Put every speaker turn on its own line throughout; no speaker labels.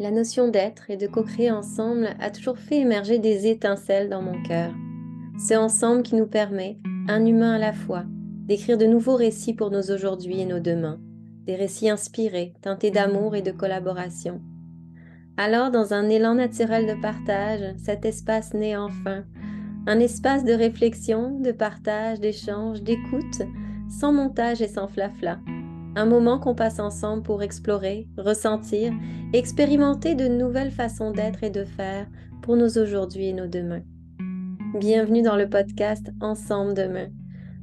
La notion d'être et de co-créer ensemble a toujours fait émerger des étincelles dans mon cœur. C'est ensemble qui nous permet, un humain à la fois, d'écrire de nouveaux récits pour nos aujourd'hui et nos demain, des récits inspirés, teintés d'amour et de collaboration. Alors, dans un élan naturel de partage, cet espace naît enfin, un espace de réflexion, de partage, d'échange, d'écoute, sans montage et sans flafla. Un moment qu'on passe ensemble pour explorer, ressentir, expérimenter de nouvelles façons d'être et de faire pour nos aujourd'hui et nos demain. Bienvenue dans le podcast Ensemble demain,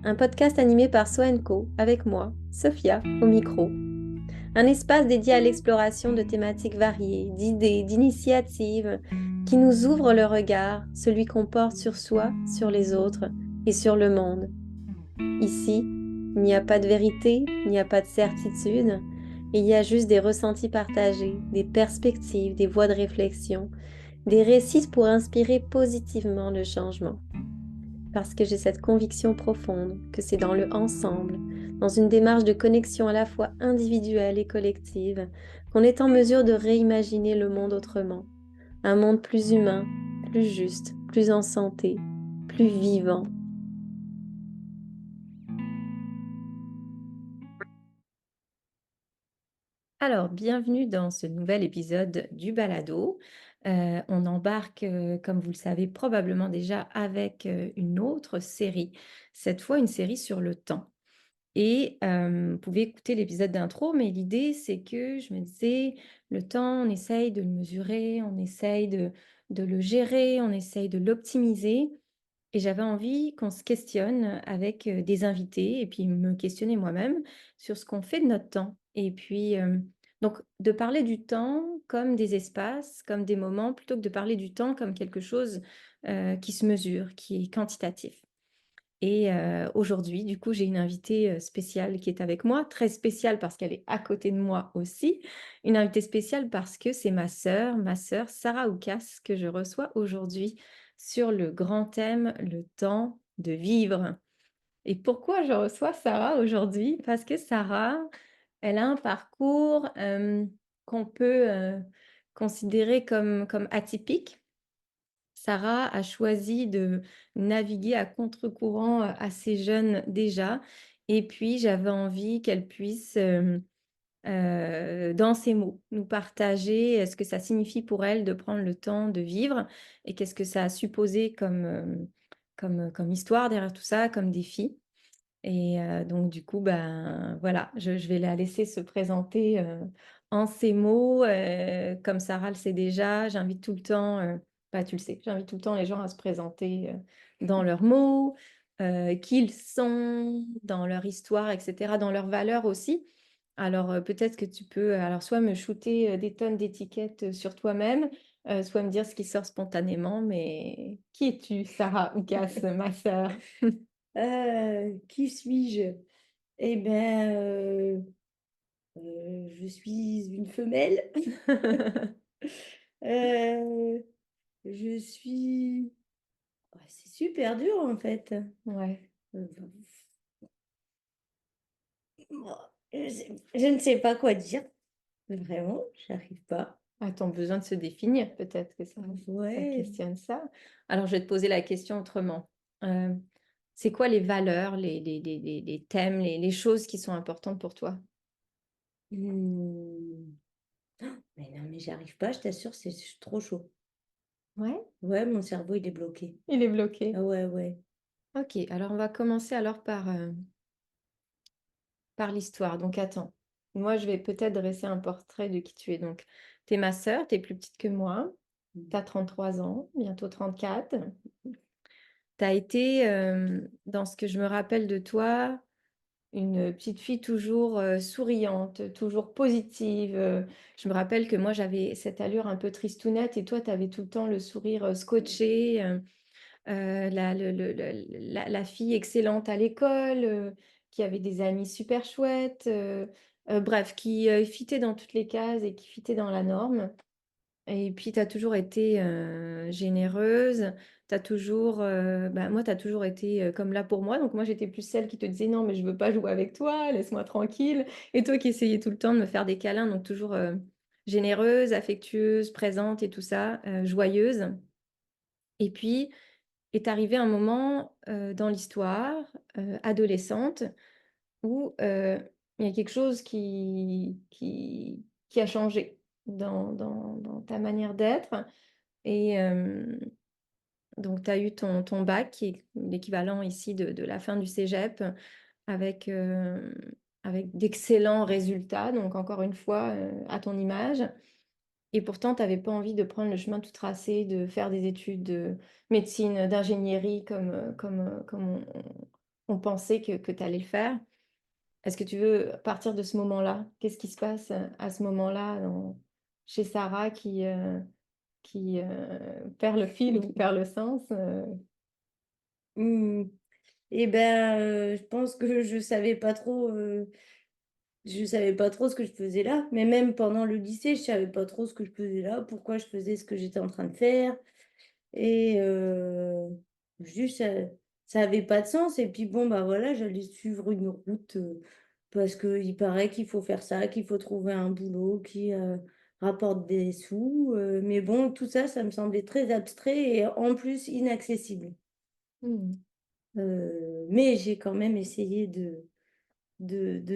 un podcast animé par Soenco avec moi, Sophia, au micro. Un espace dédié à l'exploration de thématiques variées, d'idées, d'initiatives qui nous ouvrent le regard, celui qu'on porte sur soi, sur les autres et sur le monde. Ici, il n'y a pas de vérité, il n'y a pas de certitude, il y a juste des ressentis partagés, des perspectives, des voies de réflexion, des récits pour inspirer positivement le changement. Parce que j'ai cette conviction profonde que c'est dans le ensemble, dans une démarche de connexion à la fois individuelle et collective, qu'on est en mesure de réimaginer le monde autrement. Un monde plus humain, plus juste, plus en santé, plus vivant. Alors, bienvenue dans ce nouvel épisode du Balado. On embarque, comme vous le savez probablement déjà, avec une autre série, cette fois une série sur le temps. Et vous pouvez écouter l'épisode d'intro, mais l'idée, c'est que je me disais, le temps, on essaye de le mesurer, on essaye de le gérer, on essaye de l'optimiser. Et j'avais envie qu'on se questionne avec des invités et puis me questionner moi-même sur ce qu'on fait de notre temps. Et puis, donc, de parler du temps comme des espaces, comme des moments, plutôt que de parler du temps comme quelque chose qui se mesure, qui est quantitatif. Et aujourd'hui, du coup, j'ai une invitée spéciale qui est avec moi, très spéciale parce qu'elle est à côté de moi aussi. Une invitée spéciale parce que c'est ma sœur Sarah Oukas, que je reçois aujourd'hui sur le grand thème, le temps de vivre. Et pourquoi je reçois Sarah aujourd'hui? Parce que Sarah, elle a un parcours qu'on peut considérer comme atypique. Sarah a choisi de naviguer à contre-courant assez jeune déjà. Et puis, j'avais envie qu'elle puisse, dans ses mots, nous partager ce que ça signifie pour elle de prendre le temps de vivre et qu'est-ce que ça a supposé comme histoire derrière tout ça, comme défi. Et donc, du coup, ben, voilà, je vais la laisser se présenter en ces mots. Comme Sarah le sait déjà, j'invite tout le temps, bah, tu le sais, j'invite tout le temps les gens à se présenter dans leurs mots, qui ils sont, dans leur histoire, etc., dans leurs valeurs aussi. Alors, peut-être que tu peux alors, soit me shooter des tonnes d'étiquettes sur toi-même, soit me dire ce qui sort spontanément. Mais qui es-tu, Sarah Oukas, ma sœur?
Qui suis-je? Eh bien, je suis une femelle. Euh, je suis... Ouais, c'est super dur en fait.
Ouais.
Euh, je ne sais pas quoi dire. Vraiment, j'arrive pas.
A-t-on besoin de se définir? Peut-être que ça
Ouais.
questionne ça. Alors, je vais te poser la question autrement. Euh, c'est quoi les valeurs, les thèmes, les choses qui sont importantes pour toi?
Hmm. Mais non, mais j'arrive pas, je t'assure, c'est trop chaud.
Ouais,
Ouais, mon cerveau, il est bloqué.
il est bloqué.
Ah ouais, ouais.
Ok, alors on va commencer alors par l'histoire. Donc, attends. Moi, je vais peut-être dresser un portrait de qui tu es. Donc, tu es ma sœur, tu es plus petite que moi. Tu as 33 ans, bientôt 34. Tu as été, dans ce que je me rappelle de toi, une petite fille toujours souriante, toujours positive. Je me rappelle que moi, j'avais cette allure un peu tristounette et toi, tu avais tout le temps le sourire scotché, la fille excellente à l'école, qui avait des amis super chouettes, bref, qui fitait dans toutes les cases et qui fitait dans la norme. Et puis, tu as toujours été généreuse. T'as toujours, bah, moi, tu as toujours été comme là pour moi. Donc, moi, j'étais plus celle qui te disait non, mais je veux pas jouer avec toi, laisse-moi tranquille. Et toi qui essayais tout le temps de me faire des câlins, donc toujours généreuse, affectueuse, présente et tout ça, joyeuse. Et puis est arrivé un moment, dans l'histoire, adolescente où, il y a quelque chose qui a changé dans ta manière d'être et donc tu as eu ton bac qui est l'équivalent ici de la fin du cégep avec, avec d'excellents résultats, donc encore une fois, à ton image. Et pourtant, tu avais pas envie de prendre le chemin tout tracé, de faire des études de médecine, d'ingénierie comme on pensait que tu allais le faire. Est-ce que tu veux partir de ce moment-là? Qu'est-ce qui se passe, à ce moment-là chez Sarah qui perd le fil ou qui perd le sens?
Mmh. Et ben, je pense que je savais pas trop ce que je faisais là. Mais même pendant le lycée, je savais pas trop ce que je faisais là, pourquoi je faisais ce que j'étais en train de faire. Et juste, ça avait pas de sens. Et puis bon, bah voilà, j'allais suivre une route parce qu'il paraît qu'il faut faire ça, qu'il faut trouver un boulot qui rapporte des sous. Mais bon, tout ça, ça me semblait très abstrait et en plus inaccessible.
Mmh.
Mais j'ai quand même essayé de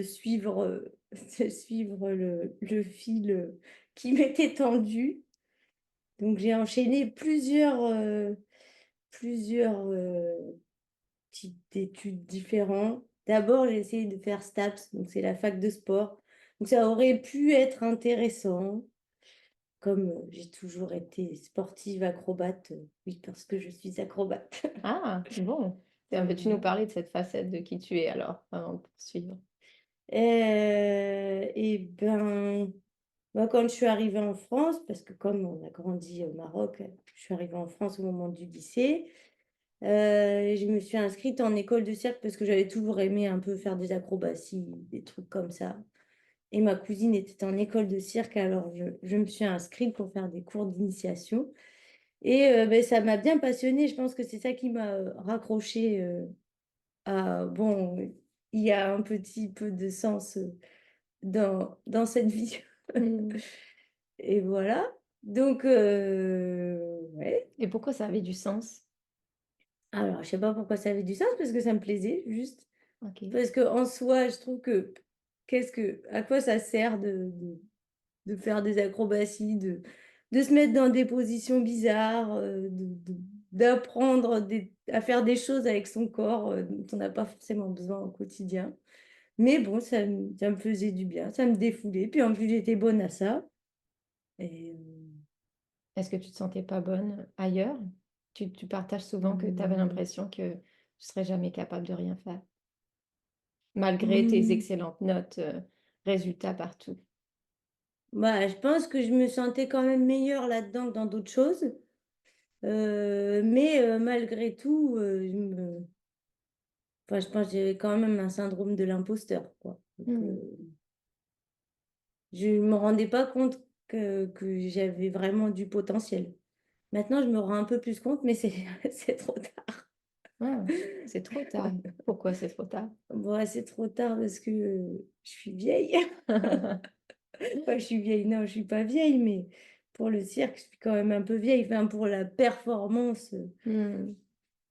suivre, de suivre le fil qui m'était tendu. Donc j'ai enchaîné plusieurs types d'études différents. D'abord, j'ai essayé de faire STAPS, donc c'est la fac de sport. Donc ça aurait pu être intéressant, comme j'ai toujours été sportive, acrobate. Oui, parce que je suis acrobate.
Ah, bon. Veux-tu nous
Voilà.
parler de cette facette de qui tu es alors, avant de poursuivre?
Et ben, moi, quand je suis arrivée en France, parce que comme on a grandi au Maroc, je suis arrivée en France au moment du lycée. Je me suis inscrite en école de cirque parce que j'avais toujours aimé un peu faire des acrobaties, des trucs comme ça. Et ma cousine était en école de cirque, alors je me suis inscrite pour faire des cours d'initiation. Et ben, ça m'a bien passionnée. Je pense que c'est ça qui m'a raccroché à, bon, il y a un petit peu de sens dans cette vie.
Mmh.
Et voilà. Donc, ouais.
Et pourquoi ça avait du sens?
Alors, je sais pas pourquoi ça avait du sens, parce que ça me plaisait, juste.
OK.
Parce que en soi, je trouve que à quoi ça sert de faire des acrobaties, de se mettre dans des positions bizarres, d'apprendre à faire des choses avec son corps dont on n'a pas forcément besoin au quotidien. Mais bon, ça me faisait du bien, ça me défoulait. Puis en plus, j'étais bonne à ça. Et
Est-ce que tu te sentais pas bonne ailleurs? Tu partages souvent que tu avais
mmh,
l'impression que tu serais jamais capable de rien faire, malgré tes
mmh,
excellentes notes, résultats partout.
bah, je pense que je me sentais quand même meilleure là-dedans que dans d'autres choses. Mais malgré tout, enfin, je pense que j'avais quand même un syndrome de l'imposteur, quoi. Donc,
Mmh.
je ne me rendais pas compte que j'avais vraiment du potentiel. Maintenant, je me rends un peu plus compte, mais c'est c'est trop tard.
Ah, c'est trop tard. Pourquoi c'est trop tard?
Bon, c'est trop tard parce que je suis vieille. Enfin, je suis vieille, non, je suis pas vieille, mais pour le cirque, je suis quand même un peu vieille. Enfin, pour la performance.
Mmh.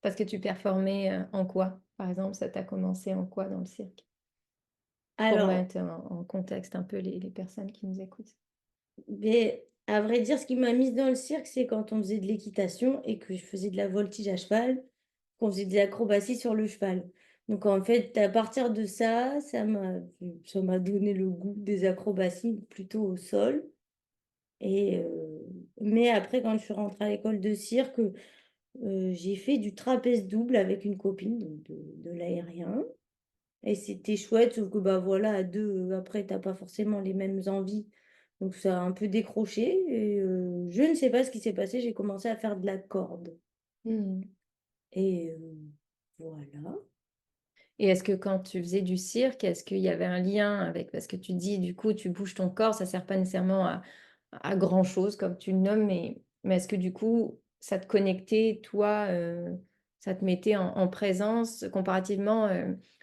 Parce que tu performais, en quoi? Par exemple, ça t'a commencé en quoi dans le cirque? Pour
Alors,
mettre en contexte un peu les personnes qui nous écoutent.
mais à vrai dire, ce qui m'a mise dans le cirque, c'est quand on faisait de l'équitation et que je faisais de la voltige à cheval, qu'on faisait des acrobaties sur le cheval. Donc en fait, à partir de ça, ça m'a donné le goût des acrobaties plutôt au sol. Et mais après, quand je suis rentrée à l'école de cirque, j'ai fait du trapèze double avec une copine, donc de l'aérien. Et c'était chouette, sauf que bah voilà, à deux, après, t'as pas forcément les mêmes envies. Donc ça a un peu décroché. Et je ne sais pas ce qui s'est passé, j'ai commencé à faire de la corde.
Mmh.
Et voilà.
Et est-ce que quand tu faisais du cirque, est-ce qu'il y avait un lien avec parce que tu dis, du coup, tu bouges ton corps, ça sert pas nécessairement à grand-chose comme tu le nommes, mais est-ce que du coup, ça te connectait, toi, ça te mettait en présence comparativement,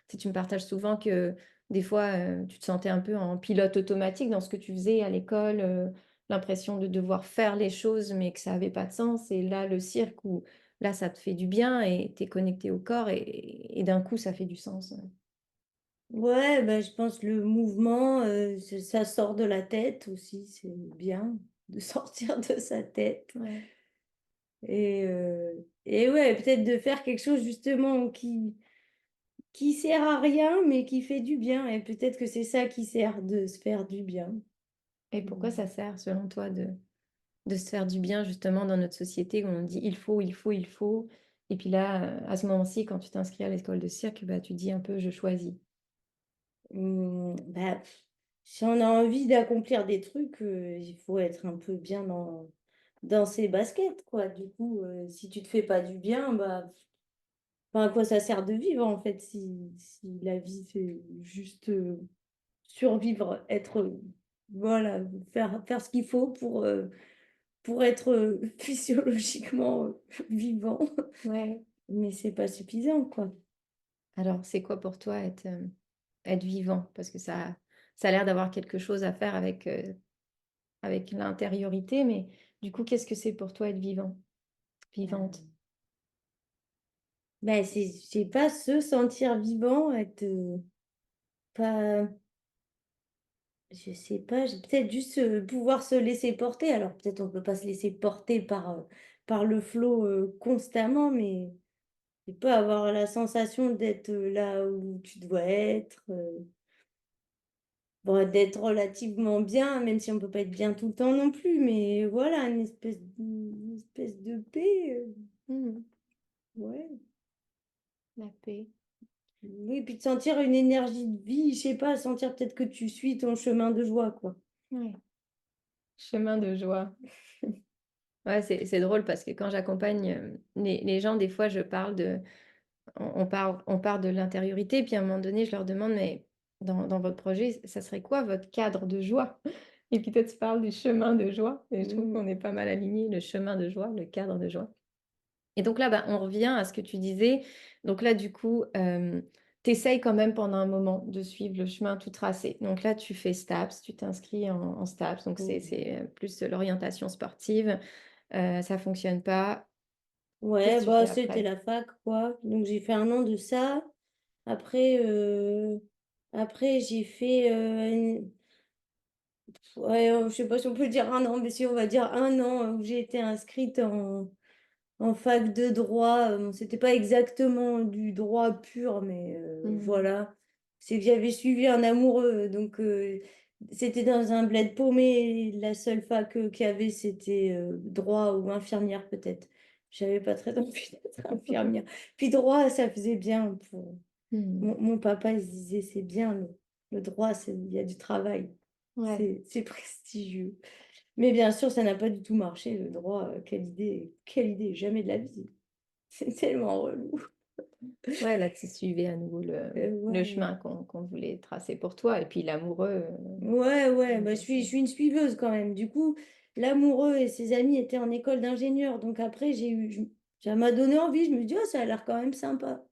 si tu me partages souvent que des fois, tu te sentais un peu en pilote automatique dans ce que tu faisais à l'école, l'impression de devoir faire les choses, mais que ça avait pas de sens et là, le cirque où là, ça te fait du bien et tu es connecté au corps et d'un coup, ça fait du sens, ouais.
Ouais, bah, je pense le mouvement, ça sort de la tête aussi, c'est bien de sortir de sa tête.
Ouais.
Et ouais, peut-être de faire quelque chose justement qui sert à rien, mais qui fait du bien. Et peut-être que c'est ça qui sert de se faire du bien.
Et pourquoi ça sert, selon toi, de se faire du bien, justement, dans notre société où on dit: «Il faut, il faut, il faut» et puis là, à ce moment-ci, quand tu t'inscris à l'école de cirque, bah, tu dis un peu: «Je choisis».
Bah, si on a envie d'accomplir des trucs, il faut être un peu bien dans ses baskets, quoi. Du coup, si tu te fais pas du bien, bah, enfin, à quoi ça sert de vivre en fait si la vie c'est juste survivre, être, voilà, faire ce qu'il faut pour être physiologiquement vivant,
Ouais.
mais c'est pas suffisant quoi.
Alors, c'est quoi pour toi être vivant? Parce que ça a l'air d'avoir quelque chose à faire avec l'intériorité, mais du coup, qu'est-ce que c'est pour toi être vivant? Vivante?
Euh, c'est pas se sentir vivant, être pas. Je sais pas, peut-être juste, pouvoir se laisser porter. Alors peut-être on peut pas se laisser porter par le flot, constamment, mais tu peux avoir la sensation d'être, là où tu dois être, bon, d'être relativement bien, même si on peut pas être bien tout le temps non plus, mais voilà, une espèce de paix,
Mmh.
ouais.
La paix.
Oui, puis de sentir une énergie de vie, je sais pas, sentir peut-être que tu suis ton chemin de joie, quoi.
Ouais. Chemin de joie. Ouais, c'est drôle parce que quand j'accompagne, les gens, des fois, je parle de on part de l'intériorité, puis à un moment donné, je leur demande: «Mais dans votre projet, ça serait quoi votre cadre de joie?» Et puis toi, tu parles du chemin de joie et je trouve
Mmh.
qu'on est pas mal alignés, le chemin de joie, le cadre de joie. Et donc là, bah, on revient à ce que tu disais. Donc là, du coup, tu essayes quand même pendant un moment de suivre le chemin tout tracé. Donc là, tu fais STAPS, tu t'inscris en STAPS, donc
Mmh.
c'est plus de l'orientation sportive. Ça fonctionne pas. Qu'est-ce
Ouais,
que tu
bah,
fais
c'était
après?
la fac, quoi. Donc, j'ai fait un an de ça. Après, après j'ai fait, ouais, je sais pas si on peut dire un an, mais si on va dire un an où j'ai été inscrite en fac de droit. Bon, c'était pas exactement du droit pur, mais
Mmh.
voilà. C'est que j'avais suivi un amoureux, donc c'était dans un bled paumé. La seule fac qu'il y avait, c'était droit ou infirmière peut-être. J'avais pas très envie d'être infirmière. Puis droit, ça faisait bien pour
Mmh.
mon papa. Il se disait c'est bien le droit, il y a du travail,
Ouais,
c'est prestigieux. Mais bien sûr, ça n'a pas du tout marché, le droit. Quelle idée, jamais de la vie. C'est tellement relou.
ouais, là, tu suivais à nouveau le
Ouais.
chemin qu'on voulait tracer pour toi et puis l'amoureux,
Ouais, ouais, bah,
bien
je
sûr.
suis une suiveuse quand même. Du coup, l'amoureux et ses amis étaient en école d'ingénieur. Donc après, ça m'a donné envie. Je me dis, oh, ça a l'air quand même sympa.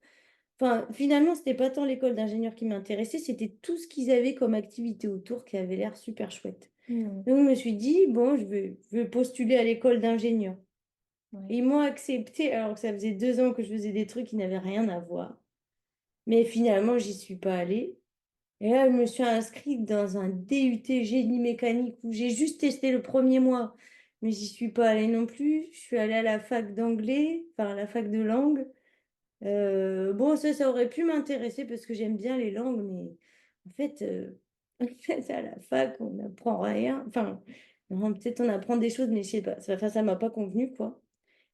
Enfin, finalement, c'était pas tant l'école d'ingénieur qui m'intéressait, c'était tout ce qu'ils avaient comme activité autour qui avait l'air super chouette.
Mmh.
Donc, je me suis dit, bon, je vais postuler à l'école d'ingénieur.
Ouais.
Et ils m'ont accepté alors que ça faisait 2 ans que je faisais des trucs qui n'avaient rien à voir. Mais finalement, j'y suis pas allée. Et là, je me suis inscrite dans un DUT génie mécanique où j'ai juste testé le premier mois. Mais j'y suis pas allée non plus. Je suis allée à la fac d'anglais, enfin à la fac de langue. Bon, ça aurait pu m'intéresser parce que j'aime bien les langues, mais en fait, en fait, à la fac, on n'apprend rien. Enfin, non, peut-être on apprend des choses, mais je sais pas. Enfin, ça m'a pas convenu, quoi.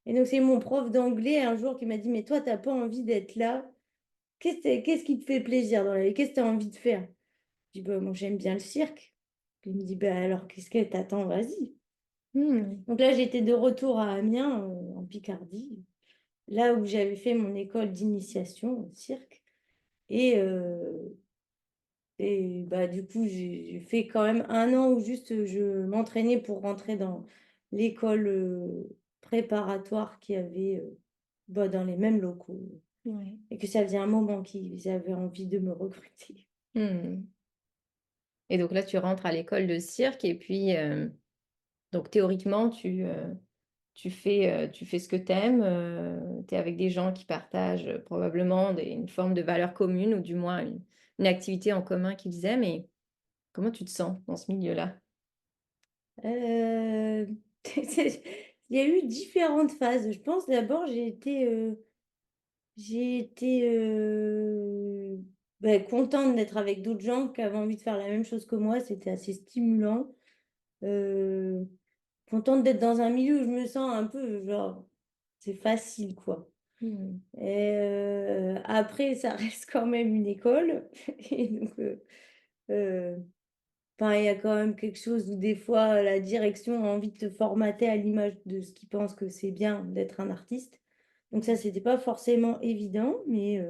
Et donc, c'est mon prof d'anglais un jour qui m'a dit, mais toi, t'as pas envie d'être là? Qu'est-ce qui te fait plaisir dans la vie? Qu'est-ce que tu as envie de faire? Je dis, bah, moi, j'aime bien le cirque. Puis il me dit, bah, alors, qu'est-ce que t'attends? Vas-y.
Mmh.
Donc là, j'étais de retour à Amiens, en Picardie, là où j'avais fait mon école d'initiation au cirque. Et, bah, du coup, j'ai fait quand même un an où juste je m'entraînais pour rentrer dans l'école préparatoire qu'il y avait bah, dans les mêmes locaux.
Ouais.
Et que ça faisait un moment qu'ils avaient envie de me recruter.
Mmh. Et donc là, tu rentres à l'école de cirque et puis, Donc théoriquement, tu fais ce que tu aimes, tu es avec des gens qui partagent, probablement une forme de valeur commune ou du moins une activité en commun qu'ils aiment et comment tu te sens dans ce milieu-là?
Heu, il y a eu différentes phases. Je pense d'abord j'ai été, contente d'être avec d'autres gens qui avaient envie de faire la même chose que moi, c'était assez stimulant. Heu, Contente d'être dans un milieu où je me sens un peu genre, c'est facile quoi.
Mmh.
Et après ça reste quand même une école et donc heu enfin, il y a quand même quelque chose où des fois, la direction a envie de te formater à l'image de ce qu'ils pensent que c'est bien d'être un artiste. Donc ça, c'était pas forcément évident, mais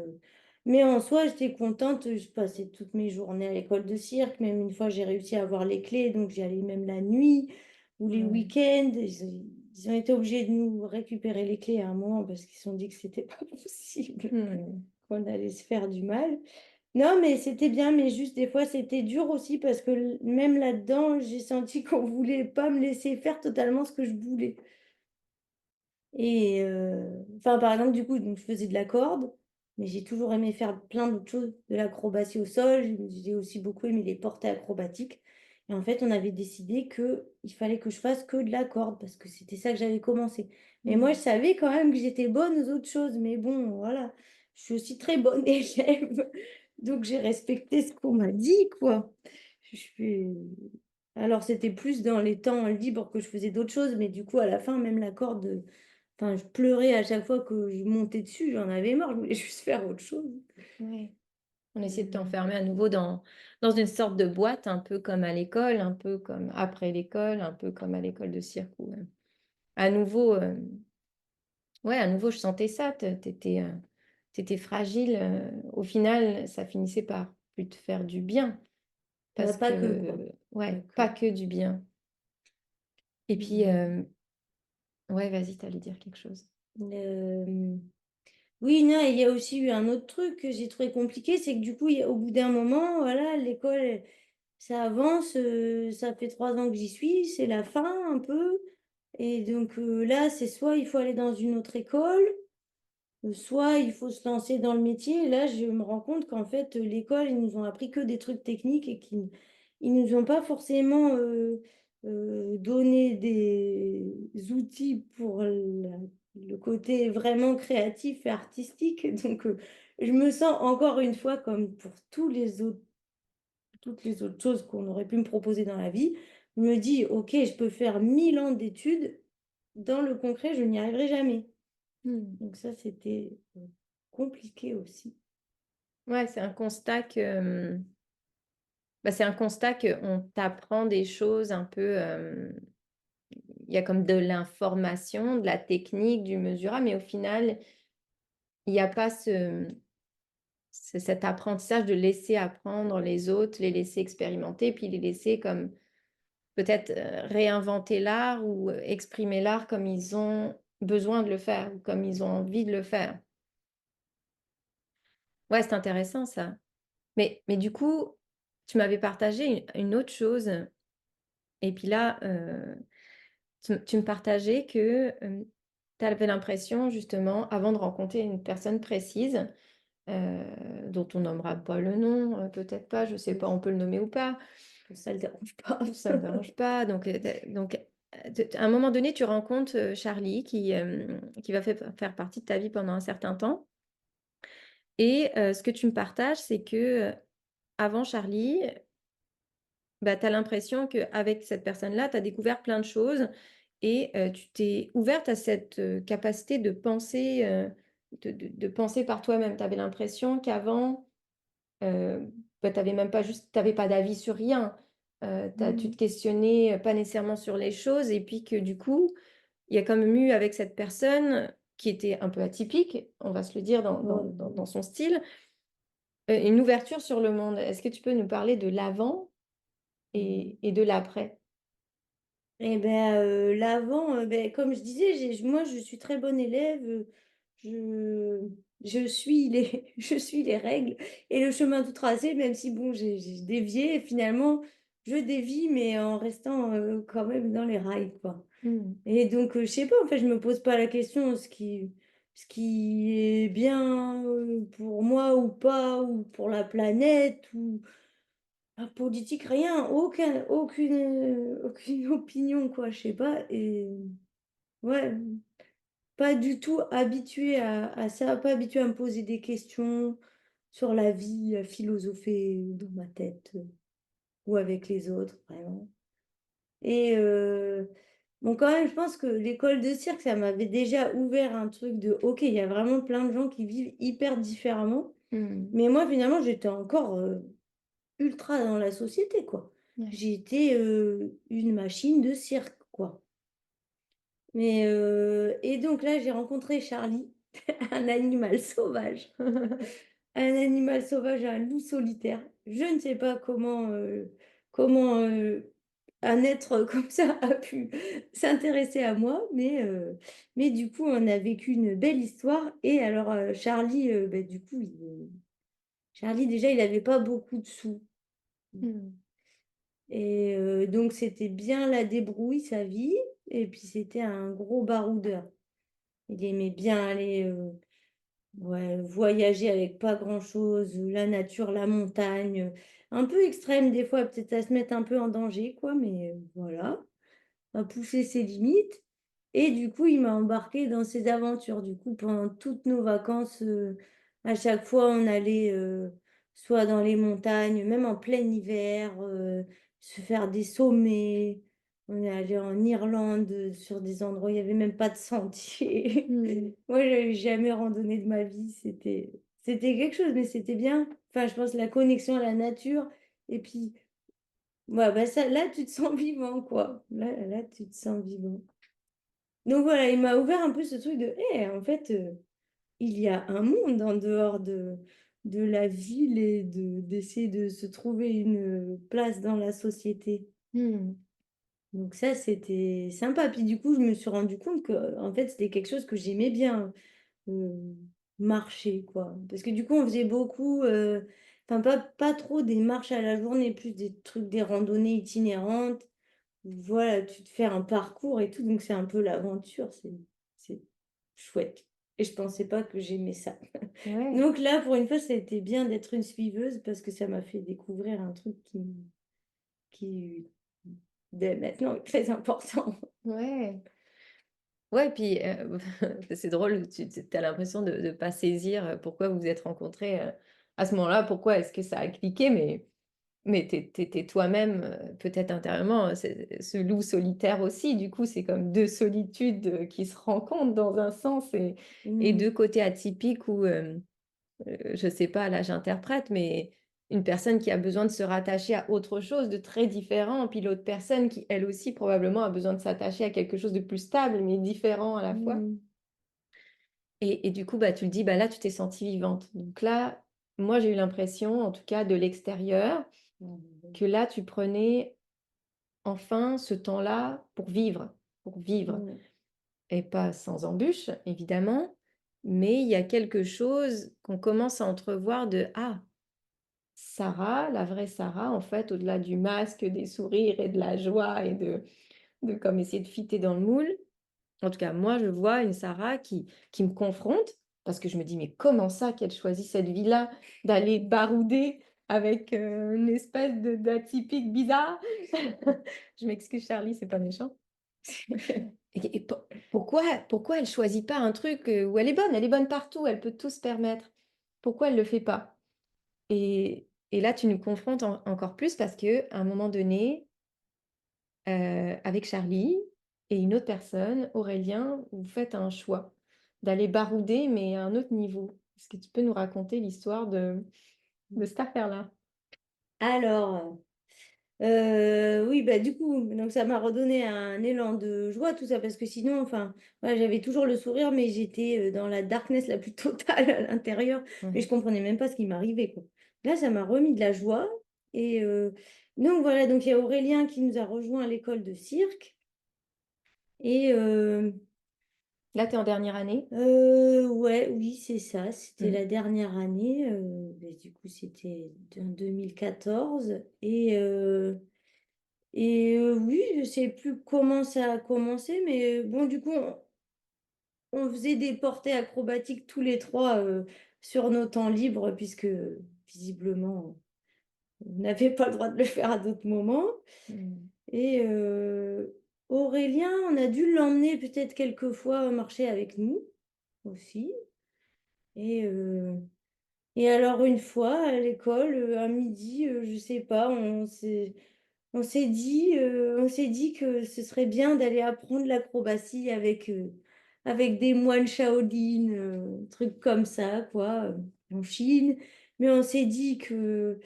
en soi, j'étais contente. Je passais toutes mes journées à l'école de cirque. Même une fois, j'ai réussi à avoir les clés, donc j'y allais même la nuit ou les
Ouais.
week-ends. Ils ont été obligés de nous récupérer les clés à un moment parce qu'ils se sont dit que c'était pas possible,
Mmh.
qu'on allait se faire du mal. Non, mais c'était bien, mais juste des fois, c'était dur aussi parce que même là-dedans, j'ai senti qu'on voulait pas me laisser faire totalement ce que je voulais. Et enfin, par exemple, du coup, donc je faisais de la corde, mais j'ai toujours aimé faire plein d'autres choses, de l'acrobatie au sol. J'ai aussi beaucoup aimé les portées acrobatiques. Et en fait, on avait décidé que il fallait que je fasse que de la corde parce que c'était ça que j'avais commencé. Mais moi, je
Mmh.
savais quand même que j'étais bonne aux autres choses. Mais bon, voilà, je suis aussi très bonne élève. Donc, j'ai respecté ce qu'on m'a dit, quoi. Je suis... Alors, c'était plus dans les temps libres que je faisais d'autres choses, mais du coup, à la fin, même la corde, enfin, je pleurais à chaque fois que je montais dessus, j'en avais marre, je voulais juste faire autre chose.
Ouais. On essaie de
Mmh.
t'enfermer à nouveau dans une sorte de boîte, un peu comme à l'école, un peu comme après l'école, un peu comme à l'école de cirque où, à nouveau, ouais, à nouveau je sentais ça, tu étais fragile, au final, ça finissait par plus te faire du bien parce
Pas que quoi,
que
pas
ouais,
que.
pas que du bien et puis,
Mmh.
ouais, vas-y, tu allais dire quelque chose?
Oui, non, il y a aussi eu un autre truc que j'ai trouvé compliqué, c'est que du coup, au bout d'un moment, voilà, l'école, ça avance, ça fait 3 ans que j'y suis, c'est la fin un peu. Et donc là, c'est soit il faut aller dans une autre école, soit il faut se lancer dans le métier. Et là, je me rends compte qu'en fait, l'école, ils nous ont appris que des trucs techniques et qu'ils ils nous ont pas forcément donné des outils pour le côté vraiment créatif et artistique. Donc, je me sens encore une fois comme pour toutes les autres choses qu'on aurait pu me proposer dans la vie. Je me dis, OK, je peux faire 1000 ans d'études. Dans le concret, je n'y arriverai jamais.
Mmh.
Donc ça, c'était compliqué aussi.
Ouais, c'est un constat que, bah, c'est un constat qu'on t'apprend des choses un peu, il y a comme de l'information, de la technique, du mesurable, mais au final, il y a pas cet apprentissage de laisser apprendre les autres, les laisser expérimenter, puis les laisser comme peut-être, réinventer l'art ou, exprimer l'art comme ils ont besoin de le faire ou comme ils ont envie de le faire. Ouais, c'est intéressant ça. Mais du coup, tu m'avais partagé une autre chose et puis là, tu me partageais que, tu avais l'impression justement, avant de rencontrer une personne précise, dont on nommera pas le nom, peut-être pas, je sais
Oui,
pas, on peut le nommer ou pas,
ça le dérange pas.
ça me dérange pas. À un moment donné, tu rencontres, Charlie qui va faire partie de ta vie pendant un certain temps et ce que tu me partages, c'est que, avant Charlie, bah, tu as l'impression qu'avec cette personne-là, tu as découvert plein de choses et tu t'es ouverte à cette, capacité de penser, de penser par toi-même. Tu avais l'impression qu'avant, bah, tu avais même pas juste tu avais pas d'avis sur rien. Tu te
Mmh.
questionnais, pas nécessairement sur les choses et puis que du coup, il y a quand même eu avec cette personne qui était un peu atypique, on va se le dire
Ouais.
dans son style, une ouverture sur le monde. Est-ce que tu peux nous parler de l'avant
Mmh.
et de l'après?
Et ben, l'avant, comme je disais, moi, je suis très bonne élève, je je suis les je suis les règles et le chemin tout tracé, même si bon, j'ai dévié finalement, je dévie, mais en restant quand même dans les rails, quoi.
Mmh.
Et donc, je sais pas, en fait, je me pose pas la question ce qui est bien pour moi ou pas, ou pour la planète, ou la politique, rien, aucune opinion, quoi, je sais pas. Et ouais, pas du tout habituée à ça, pas habituée à me poser des questions sur la vie, à philosopher dans ma tête ou avec les autres, vraiment. Et bon, quand même, je pense que l'école de cirque, ça m'avait déjà ouvert un truc de OK, il y a vraiment plein de gens qui vivent hyper différemment.
Mmh.
Mais moi, finalement, j'étais encore ultra dans la société, quoi.
Ouais.
J'étais une machine de cirque, quoi. Mais et donc là, j'ai rencontré Charlie, un animal sauvage. Un animal sauvage, un loup solitaire. Je ne sais pas comment un être comme ça a pu s'intéresser à moi, mais du coup, on a vécu une belle histoire. Et alors, Charlie, bah, du coup, Charlie, déjà, il avait pas beaucoup de sous.
Mmh.
Et donc, c'était bien la débrouille, sa vie. Et puis, c'était un gros baroudeur. Il aimait bien aller ouais, voyager avec pas grand-chose, la nature, la montagne, un peu extrême des fois, peut-être à se mettre un peu en danger, quoi, mais voilà, à pousser ses limites. Et du coup, il m'a embarquée dans ses aventures. Du coup, pendant toutes nos vacances, à chaque fois, on allait soit dans les montagnes, même en plein hiver, se faire des sommets. On est allé en Irlande, sur des endroits où il y avait même pas de sentier.
Mmh.
Moi, j'avais jamais randonné de ma vie. C'était quelque chose, mais c'était bien. Enfin, je pense la connexion à la nature. Et puis, ouais, bah ça, là, tu te sens vivant, quoi. Là, tu te sens vivant. Donc voilà, il m'a ouvert un peu ce truc de, en fait, il y a un monde en dehors de la ville et d'essayer de se trouver une place dans la société.
Mmh.
Donc ça, c'était sympa. Puis du coup, je me suis rendu compte que, en fait, c'était quelque chose que j'aimais bien, marcher, quoi. Parce que du coup, on faisait beaucoup, enfin, pas trop des marches à la journée, plus des trucs, des randonnées itinérantes. Voilà, tu te fais un parcours et tout, donc c'est un peu l'aventure, c'est chouette. Et je pensais pas que j'aimais ça.
Ouais.
Donc là, pour une fois, ça a été bien d'être une suiveuse parce que ça m'a fait découvrir un truc qui dès maintenant est très important.
Ouais. Ouais, puis, c'est drôle, tu as l'impression de pas saisir, pourquoi vous vous êtes rencontrés, à ce moment-là. Pourquoi est-ce que ça a cliqué? Mais tu toi-même, peut-être intérieurement, ce loup solitaire aussi. Du coup, c'est comme 2 solitudes, qui se rencontrent dans un sens et 2
Mmh.
côtés atypiques où, je sais pas, là j'interprète, mais une personne qui a besoin de se rattacher à autre chose de très différent, puis l'autre personne qui, elle aussi, probablement a besoin de s'attacher à quelque chose de plus stable, mais différent à la fois.
Mmh.
Et du coup, bah, tu le dis, bah, là, tu t'es sentie vivante. Donc là, moi, j'ai eu l'impression, en tout cas de l'extérieur, que là, tu prenais enfin ce temps-là pour vivre.
Mmh.
Et pas sans embûches, évidemment, mais il y a quelque chose qu'on commence à entrevoir de: «Ah, Sarah, la vraie Sarah, en fait, au-delà du masque, des sourires et de la joie et de comme essayer de fitter dans le moule». En tout cas, moi, je vois une Sarah qui me confronte parce que je me dis: «Mais comment ça qu'elle choisit cette vie-là, d'aller barouder avec, une espèce de d'atypique bizarre?» Je m'excuse Charlie, c'est pas méchant. Et pourquoi elle choisit pas un truc, où elle est bonne partout, elle peut tout se permettre. Pourquoi elle le fait pas? Et là, tu nous confrontes encore plus parce qu'à un moment donné, avec Charlie et une autre personne, Aurélien, vous faites un choix d'aller barouder, mais à un autre niveau. Est-ce que tu peux nous raconter l'histoire de cette affaire-là?
Alors, oui, bah, du coup, donc ça m'a redonné un élan de joie tout ça parce que sinon, enfin, voilà, j'avais toujours le sourire, mais j'étais, dans la darkness la plus totale à l'intérieur, mais je
Ouais.
comprenais même pas ce qui m'arrivait, quoi. Là, ça m'a remis de la joie et donc voilà, donc il y a Aurélien qui nous a rejoints à l'école de cirque et
Là, tu es en dernière année?
ouais, oui, c'est ça, c'était
Mmh.
la dernière année, beh, du coup, c'était en 2014 et Et oui, je sais plus comment ça a commencé, mais bon, du coup, on faisait des portées acrobatiques tous les 3 sur nos temps libres puisque visiblement, on n'avait pas le droit de le faire à d'autres moments.
Mmh.
Et Aurélien, on a dû l'emmener peut-être quelques fois marcher avec nous aussi. Et alors une fois à l'école, à midi, je sais pas, on s'est dit que ce serait bien d'aller apprendre l'acrobatie avec des moines Shaolin, trucs comme ça quoi, en Chine. Mais on s'est dit que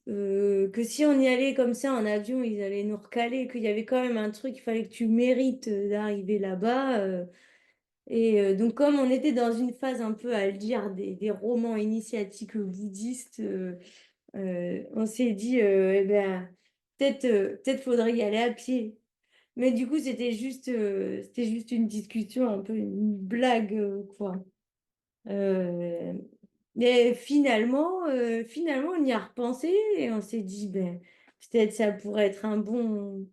si on y allait comme ça en avion, ils allaient nous recaler, qu'il y avait quand même un truc, il fallait que tu mérites, d'arriver là-bas, et donc comme on était dans une phase un peu à lire des romans initiatiques bouddhistes, on s'est dit, eh ben, peut-être faudrait y aller à pied. Mais du coup, c'était juste une discussion, un peu une blague, quoi. Heu, mais finalement, on y a repensé et on s'est dit: «Ben, peut-être ça pourrait être un bon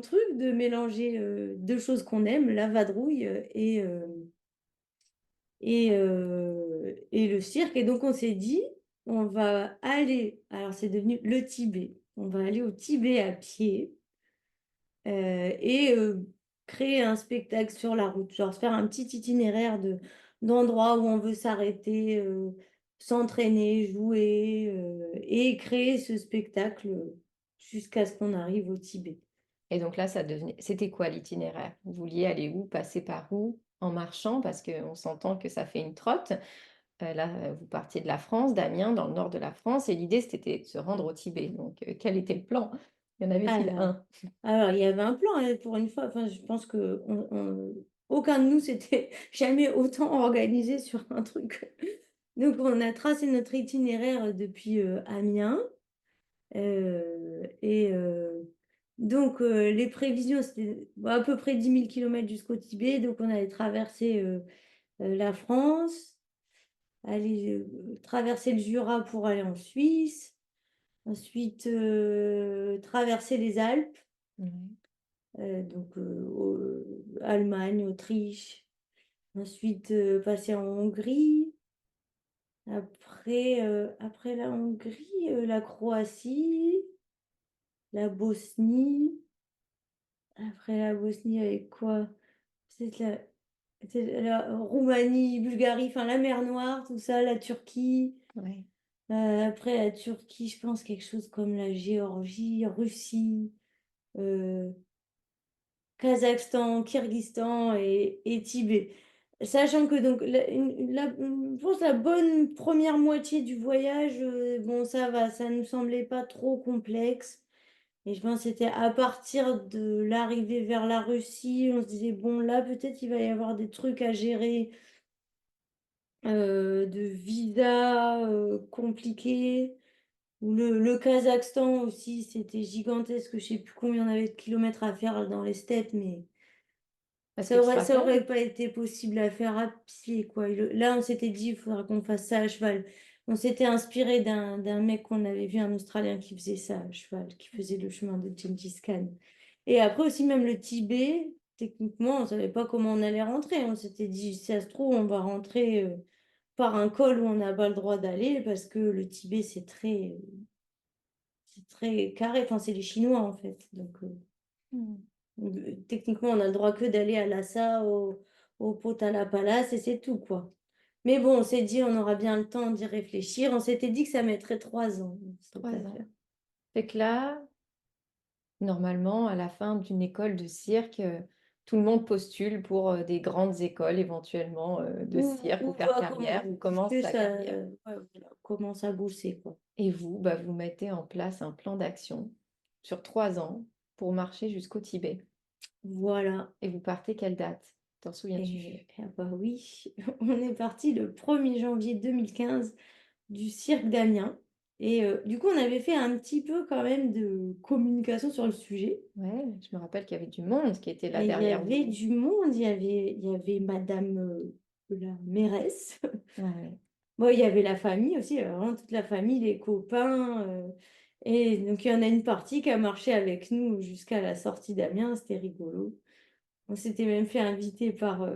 truc de mélanger, 2 choses qu'on aime, la vadrouille, et le cirque». Et donc on s'est dit: «On va aller», alors c'est devenu le Tibet. On va aller au Tibet à pied, et créer un spectacle sur la route. Genre se faire un petit itinéraire d'endroits où on veut s'arrêter, s'entraîner, jouer, et créer ce spectacle, jusqu'à ce qu'on arrive au Tibet.
Et donc là, ça devenait c'était quoi l'itinéraire? Vous vouliez aller où? Passer par où? En marchant? Parce qu'on s'entend que ça fait une trotte. Là, vous partiez de la France, d'Amiens, dans le nord de la France et l'idée, c'était de se rendre au Tibet. Donc, quel était le plan? Y en avait-il
Alors
un?
alors il y avait un plan, hein, pour une fois, enfin je pense qu'on aucun de nous s'était jamais autant organisé sur un truc. Donc on a tracé notre itinéraire depuis, Amiens. Et donc les prévisions, c'était bah, à peu près 10 000 kilomètres jusqu'au Tibet. Donc on allait traverser, la France, aller, traverser le Jura pour aller en Suisse, ensuite, traverser les Alpes,
Ouais.
donc Allemagne, Autriche, ensuite, passer en Hongrie, après la Hongrie, la Croatie, la Bosnie. Après la Bosnie, avec quoi? Peut-être la Roumanie, Bulgarie, enfin la mer Noire, tout ça, la Turquie.
Ouais.
Après la Turquie, je pense quelque chose comme la Géorgie, Russie, heu, Kazakhstan, Kirghizistan et Tibet. Sachant que donc je pense la bonne première moitié du voyage, bon ça va, ça nous semblait pas trop complexe. Et je pense que c'était à partir de l'arrivée vers la Russie, on se disait: «Bon, là, peut-être, il va y avoir des trucs à gérer, de visa, compliqués». Ou le Kazakhstan aussi, c'était gigantesque, je sais plus combien on avait de kilomètres à faire dans les steppes, mais
Est-ce que tu te
ça
rappelles?
aurait pas été possible à faire à pied, quoi. Là, on s'était dit: «Il faudra qu'on fasse ça à cheval». On s'était inspiré d'un mec qu'on avait vu, un Australien qui faisait ça à cheval, qui faisait le chemin de Gengis Khan. Et après aussi, même le Tibet, techniquement, on savait pas comment on allait rentrer. On s'était dit: «Si ça se trouve, on va rentrer, par un col où on n'a pas le droit d'aller», parce que le Tibet, c'est très carré. Enfin, c'est les Chinois, en fait. Donc
Mmh.
techniquement, on a le droit que d'aller à Lhasa, au Potala Palace et c'est tout, quoi. Mais bon, on s'est dit: «On aura bien le temps d'y réfléchir». On s'était dit que ça mettrait 3 ans, cette
3 ans.
affaire.
Fait que là, normalement, à la fin d'une école de cirque, tout le monde postule pour, des grandes écoles éventuellement, de cirque ou
Ou
faire
pas
carrière ou commence
que
sa
ça
carrière.
ouais, voilà, commence à bosser, quoi.
Et vous, bah, vous mettez en place un plan d'action sur 3 ans pour marcher jusqu'au Tibet.
Voilà.
Et vous partez quelle date? T'en souviens-tu?
Et ah bah oui, on est parti le 1er janvier 2015 du cirque d'Amiens. Et du coup, on avait fait un petit peu quand même de communication sur le sujet.
Ouais, je me rappelle qu'il y avait du monde qui était là
Et il y
derrière
avait
vous.
du monde, il y avait madame, la mairesse.
Ouais.
Bon, il y avait la famille aussi, vraiment toute la famille, les copains, Et donc, il y en a une partie qui a marché avec nous jusqu'à la sortie d'Amiens, c'était rigolo. On s'était même fait inviter par,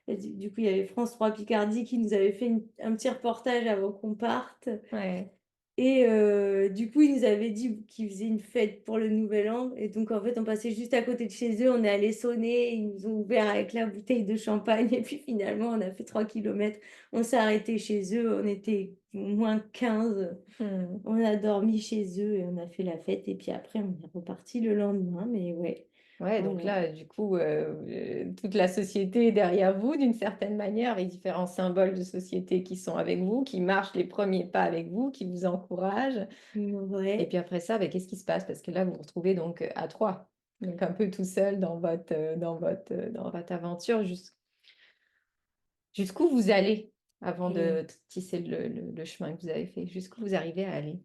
du coup, il y avait France 3 Picardie qui nous avait fait un petit reportage avant qu'on parte.
Ouais.
Et du coup, ils nous avaient dit qu'ils faisaient une fête pour le Nouvel An. Et donc, en fait, on passait juste à côté de chez eux. On est allé sonner. Ils nous ont ouvert avec la bouteille de champagne. Et puis, finalement, on a fait 3 kilomètres. On s'est arrêté chez eux. On était -15.
Hmm.
On a dormi chez eux et on a fait la fête. Et puis après, on est reparti le lendemain. Mais ouais,
Ouais, donc
voilà.
là, du coup, toute la société est derrière vous d'une certaine manière, les différents symboles de société qui sont avec vous, qui marchent les premiers pas avec vous, qui vous encouragent. Et
Ouais.
puis après ça, qu'est-ce qui se passe? Parce que là, vous vous retrouvez donc à trois, donc un peu tout seul dans votre aventure. Jusqu'où vous allez avant
Et-
de tisser le chemin que vous avez fait? Jusqu'où vous arrivez à aller?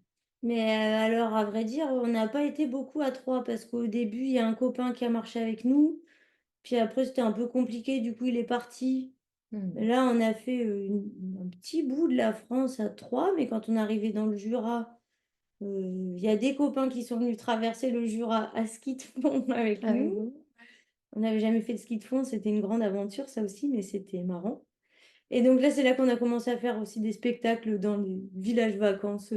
Mais alors, à vrai dire, on n'a pas été beaucoup à 3 parce qu'au début, il y a un copain qui a marché avec nous. Puis après, c'était un peu compliqué, du coup, il est parti.
Hmm.
Là, on a fait un petit bout de la France à 3, mais quand on est arrivé dans le Jura, il y a des copains qui sont venus traverser le Jura à ski de fond avec
Avec
nous.
vous?
On n'avait jamais fait de ski de fond, c'était une grande aventure, ça aussi, mais c'était marrant. Et donc là, c'est là qu'on a commencé à faire aussi des spectacles dans les villages vacances.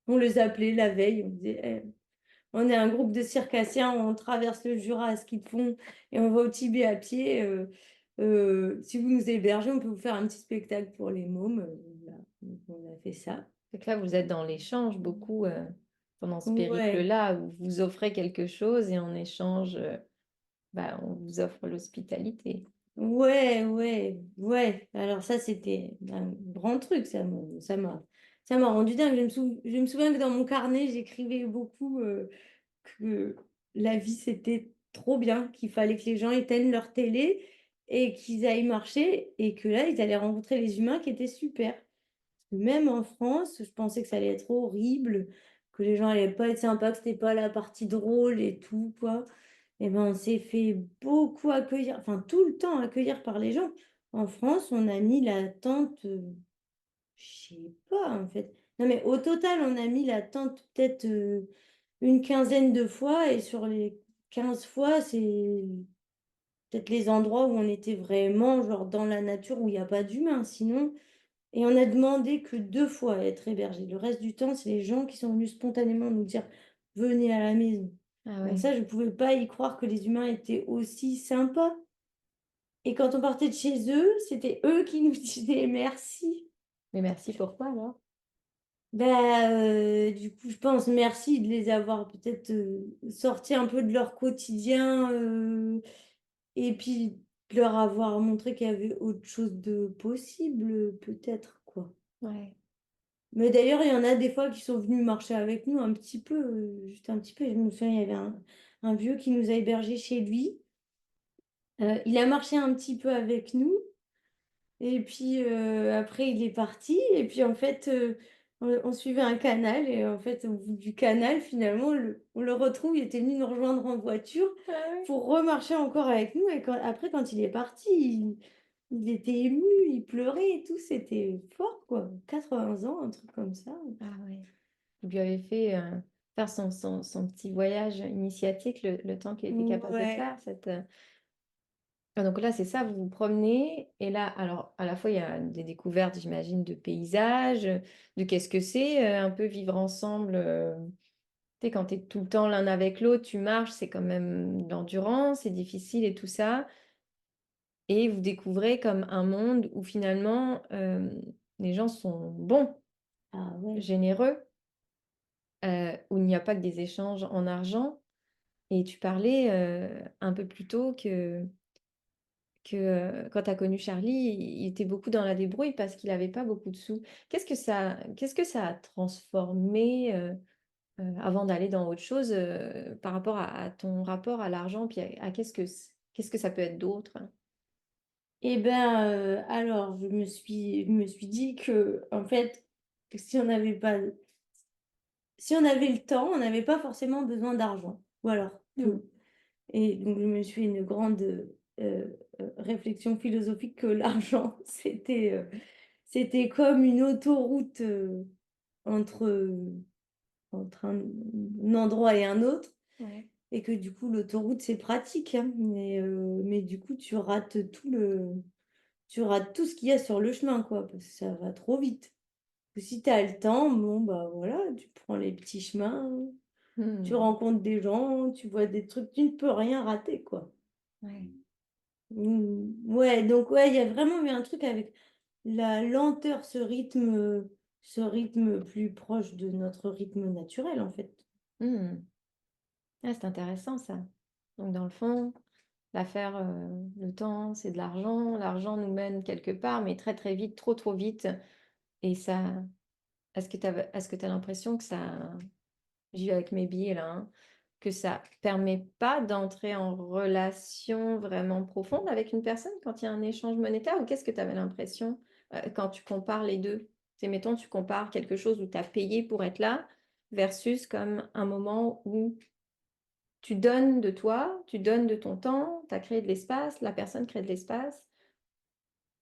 On les appelait la veille, on disait, eh, on est un groupe de circassiens, on traverse le Jura à ski de fond et on va au Tibet à pied. Si vous nous hébergez, on peut vous faire un petit spectacle pour les mômes. Voilà. Donc, on a fait ça.
C'est que là, vous êtes dans l'échange beaucoup pendant ce
Ouais,
périple-là où vous offrez quelque chose et en échange, on vous offre l'hospitalité.
ouais. Alors ça, c'était un grand truc. Ça m'a rendu dingue. Je me souviens que dans mon carnet, j'écrivais beaucoup que la vie, c'était trop bien, qu'il fallait que les gens éteignent leur télé et qu'ils aillent marcher et que là, ils allaient rencontrer les humains qui étaient super. Même en France, je pensais que ça allait être horrible, que les gens allaient pas être sympas, que c'était pas la partie drôle et tout, quoi. Et ben, on s'est fait beaucoup accueillir, enfin tout le temps accueillir par les gens. En France, on a mis la tente, je sais pas en fait. Non mais au total, on a mis la tente peut-être une quinzaine de fois et sur les 15 fois, c'est peut-être les endroits où on était vraiment genre dans la nature où il n'y a pas d'humain. Sinon, et on a demandé que 2 fois à être hébergés. Le reste du temps, c'est les gens qui sont venus spontanément nous dire: «Venez à la maison».
Ah
Alors
ouais.
ça, je ne pouvais pas y croire que les humains étaient aussi sympas. Et quand on partait de chez eux, c'était eux qui nous disaient merci.
Mais merci pourquoi alors?
Bah, du coup, je pense merci de les avoir peut-être, sortis un peu de leur quotidien, et puis de leur avoir montré qu'il y avait autre chose de possible, peut-être, quoi.
Ouais.
Mais d'ailleurs, il y en a des fois qui sont venus marcher avec nous un petit peu, juste un petit peu. Je me souviens, il y avait un vieux qui nous a hébergés chez lui. Il a marché un petit peu avec nous et puis, après il est parti et puis en fait, on suivait un canal et en fait, au bout du canal, finalement, on le retrouve. Il était venu nous rejoindre en voiture
Ah ouais.
pour remarcher encore avec nous et quand il est parti, il était ému, il pleurait et tout. C'était fort, quoi. 80 ans, un truc comme ça.
Ah ouais. Vous lui avez fait faire son petit voyage initiatique le temps qu'il était capable de
Ouais.
faire. Donc là, c'est ça, vous vous promenez. Et là, alors, à la fois, il y a des découvertes, j'imagine, de paysages, de qu'est-ce que c'est, un peu vivre ensemble. Tu sais, quand tu es tout le temps l'un avec l'autre, tu marches, c'est quand même de l'endurance, c'est difficile et tout ça. Et vous découvrez comme un monde où finalement, les gens sont bons,
Ah ouais.
généreux, où il n'y a pas que des échanges en argent. Et tu parlais un peu plus tôt que quand tu as connu Charlie, il était beaucoup dans la débrouille parce qu'il avait pas beaucoup de sous. Qu'est-ce que ça a transformé, avant d'aller dans autre chose, par rapport à ton rapport à l'argent, puis à qu'est-ce que ça peut être d'autre?
Et ben, alors je me suis dit que en fait, que si on avait le temps, on n'avait pas forcément besoin d'argent ou alors
Mmh.
peu. Et donc je me suis fait une grande, réflexion philosophique que l'argent, c'était comme une autoroute, entre, entre un endroit et un autre
Ouais.
et que du coup, l'autoroute, c'est pratique, hein, mais du coup, tu rates tout ce qu'il y a sur le chemin, quoi, parce que ça va trop vite. Que si tu as le temps, bon, bah, voilà, tu prends les petits chemins, tu
Mmh.
rencontres des gens, tu vois des trucs, tu ne peux rien rater, quoi.
Ouais.
Ouais, donc ouais, il y a vraiment eu un truc avec la lenteur, ce rythme plus proche de notre rythme naturel, en fait.
Mmh. Ah, c'est intéressant ça. Donc dans le fond, l'affaire, le temps, c'est de l'argent. L'argent nous mène quelque part, mais très, très vite, trop, trop vite et ça est-ce que tu as l'impression que ça j'y vais avec mes billets là, hein, que ça permet pas d'entrer en relation vraiment profonde avec une personne quand il y a un échange monétaire? Ou qu'est-ce que tu avais l'impression, quand tu compares les 2? C'est mettons, tu compares quelque chose où tu as payé pour être là versus comme un moment où tu donnes de toi, tu donnes de ton temps, tu as créé de l'espace, la personne crée de l'espace.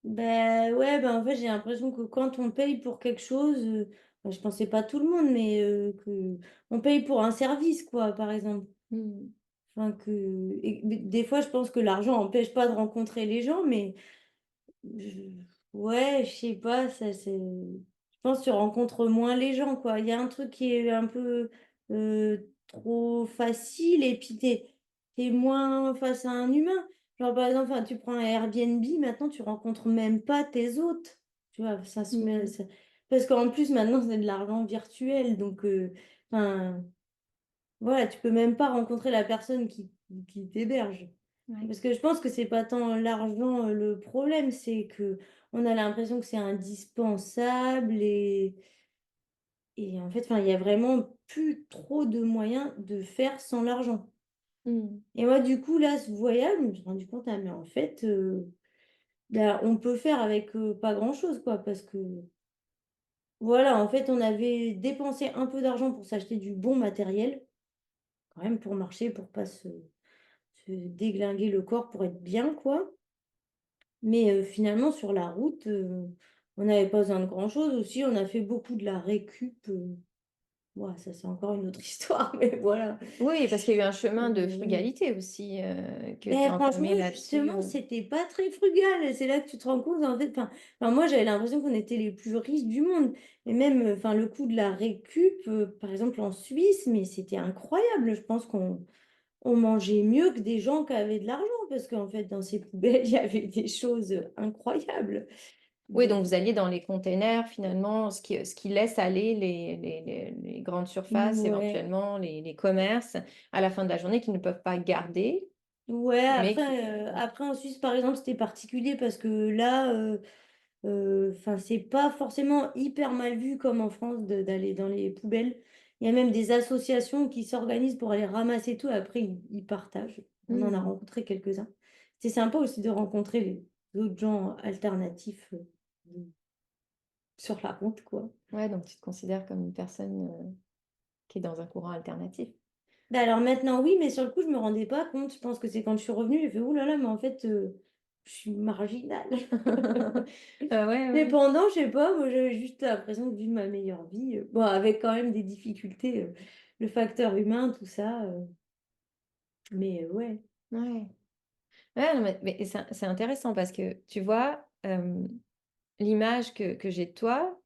Ben ouais, ben en fait, j'ai l'impression que quand on paye pour quelque chose, bah, je pensais pas tout le monde, mais que on paye pour un service, quoi, par exemple.
Mmh.
Enfin, mais des fois, je pense que l'argent empêche pas de rencontrer les gens, mais je ouais, je sais pas, ça c'est je pense que tu rencontres moins les gens, quoi. Il y a un truc qui est un peu, trop facile et puis tu es moins face à un humain. Genre, par exemple, enfin, tu prends un Airbnb, maintenant tu rencontres même pas tes hôtes, tu vois?
Mmh.
Ça parce qu'en plus, maintenant, c'est de l'argent virtuel, donc enfin voilà, tu peux même pas rencontrer la personne qui t'héberge.
Ouais.
Parce que je pense que c'est pas tant l'argent, le problème, c'est que on a l'impression que c'est indispensable et en fait, enfin, il y a vraiment plus trop de moyens de faire sans l'argent.
Mmh.
Et moi, du coup, là, ce voyage, je me suis rendu compte: «Ah mais en fait, bah, on peut faire avec, pas grand-chose, quoi». Parce que voilà, en fait, on avait dépensé un peu d'argent pour s'acheter du bon matériel, quand même pour marcher, pour pas se déglinguer le corps pour être bien, quoi. Mais finalement, sur la route, on n'avait pas besoin de grand-chose. Aussi, on a fait beaucoup de la récup, ouah, ça, c'est encore une autre histoire, mais voilà.
Oui, parce qu'il y a eu un chemin de
Heu,
frugalité aussi, que tu
beh,
as
franchement,
entamé là-dessus,
justement, c'était pas très frugal et c'est là que tu te rends compte, en fait, moi, j'avais l'impression qu'on était les plus riches du monde et même, enfin, le coût de la récup, par exemple, en Suisse, mais c'était incroyable. Je pense qu'on mangeait mieux que des gens qui avaient de l'argent parce qu'en fait, dans ces poubelles, il y avait des choses, incroyables.
Oui,
Donc
donc vous alliez dans les containers finalement, ce qui laisse aller les grandes surfaces,
ouais.
éventuellement les commerces, à la fin de la journée, qui ne peuvent pas garder,
Ouais,
mais qui
après en Suisse, par exemple, c'était particulier parce que là, enfin, c'est pas forcément hyper mal vu comme en France d'aller dans les poubelles. Il y a même des associations qui s'organisent pour aller ramasser tout, après ils partagent. On en a
mmh,
rencontré quelques-uns. C'est sympa aussi de rencontrer les autres gens alternatifs, sur la route, quoi.
ouais, donc tu te considères comme une personne, qui est dans un courant alternatif?
Bah, alors maintenant oui, mais sur le coup, je me rendais pas compte. Je pense que c'est quand je suis revenue, j'ai fait: «Ouh là là, mais en fait, je suis marginale».
Ah ouais,
Mais
ouais.
pendant, je sais pas, moi j'avais juste l'impression de vivre ma meilleure vie, bon avec quand même des difficultés, le facteur humain, tout ça, mais ouais.
Ouais. Ouais, non, mais c'est intéressant parce que tu vois, l'image que j'ai de toi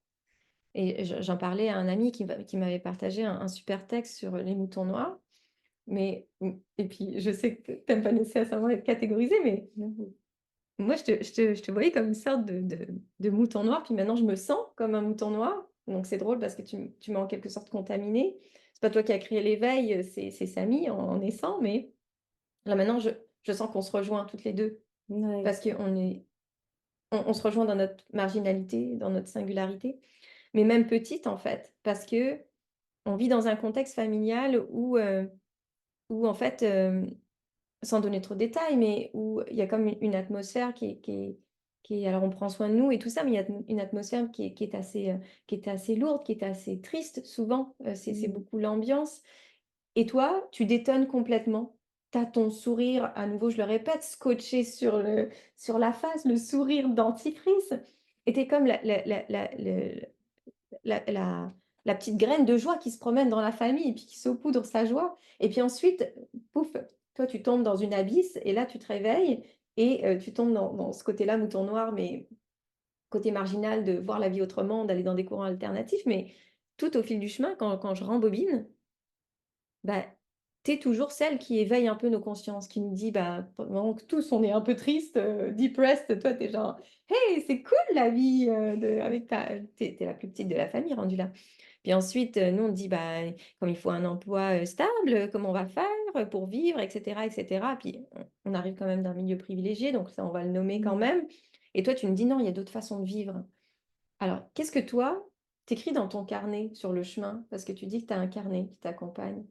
et j'en parlais à un ami qui m'avait partagé un super texte sur les moutons noirs. Mais et puis je sais que tu aimes pas nécessairement être catégorisé, mais moi je te voyais comme une sorte de mouton noir, puis maintenant je me sens comme un mouton noir. Donc c'est drôle parce que tu m'as en quelque sorte contaminée. C'est pas toi qui as créé l'éveil, c'est Samy en naissant, mais là maintenant je sens qu'on se rejoint toutes les 2
Ouais.
parce qu'on se rejoint dans notre marginalité, dans notre singularité, mais même petite en fait, parce qu'on vit dans un contexte familial où en fait, sans donner trop de détails, mais où il y a comme une atmosphère qui est alors on prend soin de nous et tout ça, mais il y a une atmosphère qui est assez lourde, qui est assez triste souvent, c'est
Mmh.
beaucoup l'ambiance et toi, tu détonnes complètement. Tu as ton sourire, à nouveau, je le répète, scotché sur la face, le sourire dentifrice et tu es comme la la petite graine de joie qui se promène dans la famille et puis qui saupoudre sa joie. Et puis ensuite, pouf, toi, tu tombes dans une abysse et là, tu te réveilles et tu tombes dans ce côté-là, mouton noir, mais côté marginal de voir la vie autrement, d'aller dans des courants alternatifs. Mais tout au fil du chemin, quand je rembobine, bah, tu es toujours celle qui éveille un peu nos consciences, qui nous dit, bah, pendant que tous on est un peu triste, depressed, toi tu es genre: «Hey, c'est cool la vie, de avec ta» tu es la plus petite de la famille rendue là. Puis ensuite, nous on dit: «Bah, comme il faut un emploi, stable, comment on va faire, pour vivre?» et cetera et cetera. Puis on arrive quand même d'un milieu privilégié, donc ça on va le nommer quand
Mmh.
même. Et toi tu me dis: «Non, il y a d'autres façons de vivre». Alors qu'est-ce que toi, t'écris dans ton carnet sur le chemin? Parce que tu dis que tu as un carnet qui t'accompagne.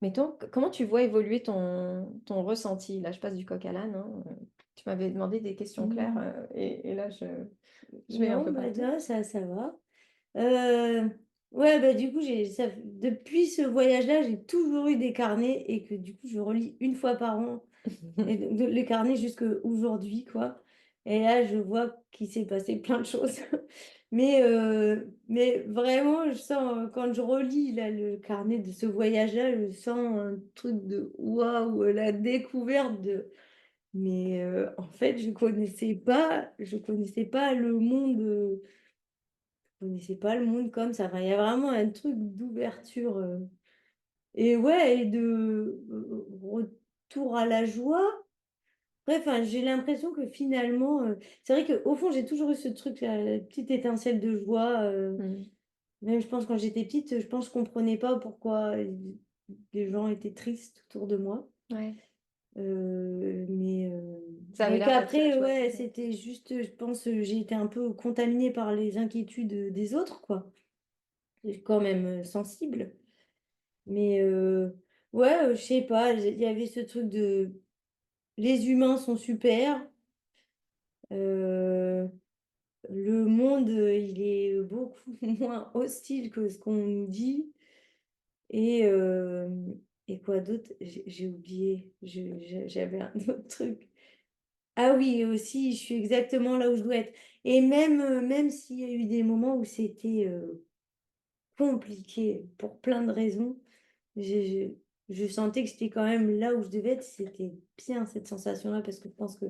Mettons, comment tu vois évoluer ton ressenti? Là, je passe du coq à l'âne, hein, tu m'avais demandé des questions claires,
Mmh.
et là, je vais un
Non,
peu
bah,
partout.
là, ça va. Heu, ouais, bah, du coup, j'ai ça f depuis ce voyage-là, j'ai toujours eu des carnets et que du coup, je relis une fois par an et de les carnets jusqu'aujourd'hui, quoi. Et là, je vois qu'il s'est passé plein de choses. Mais vraiment, je sens, quand je relis là, le carnet de ce voyage-là, je sens un truc de waouh, la découverte de en fait, je connaissais pas le monde, je connaissais pas le monde comme ça. Enfin, il y a vraiment un truc d'ouverture, et ouais et de, retour à la joie. Bref, enfin, j'ai l'impression que finalement, c'est vrai qu'au fond, j'ai toujours eu ce truc là, la petite étincelle de joie,
Mmh.
même je pense quand j'étais petite, je pense je comprenais pas pourquoi les gens étaient tristes autour de moi.
Ouais,
Heu, mais heu,
ça avait
mais
l'air d'être la
qu'après,
joie
ouais,
vivante.
c'était juste, je pense, j'ai été un peu contaminée par les inquiétudes, des autres, quoi. Et quand même, sensible. Ouais, je sais pas, il y avait ce truc de: «Les humains sont super, heu, le monde, il est beaucoup moins hostile que ce qu'on nous dit». Et quoi d'autre? J'ai oublié, j'avais un autre truc. Ah oui, aussi, je suis exactement là où je dois être. Et même s'il y a eu des moments où c'était, compliqué pour plein de raisons, j'ai je sentais que j'étais quand même là où je devais être. C'était bien cette sensation-là parce que je pense que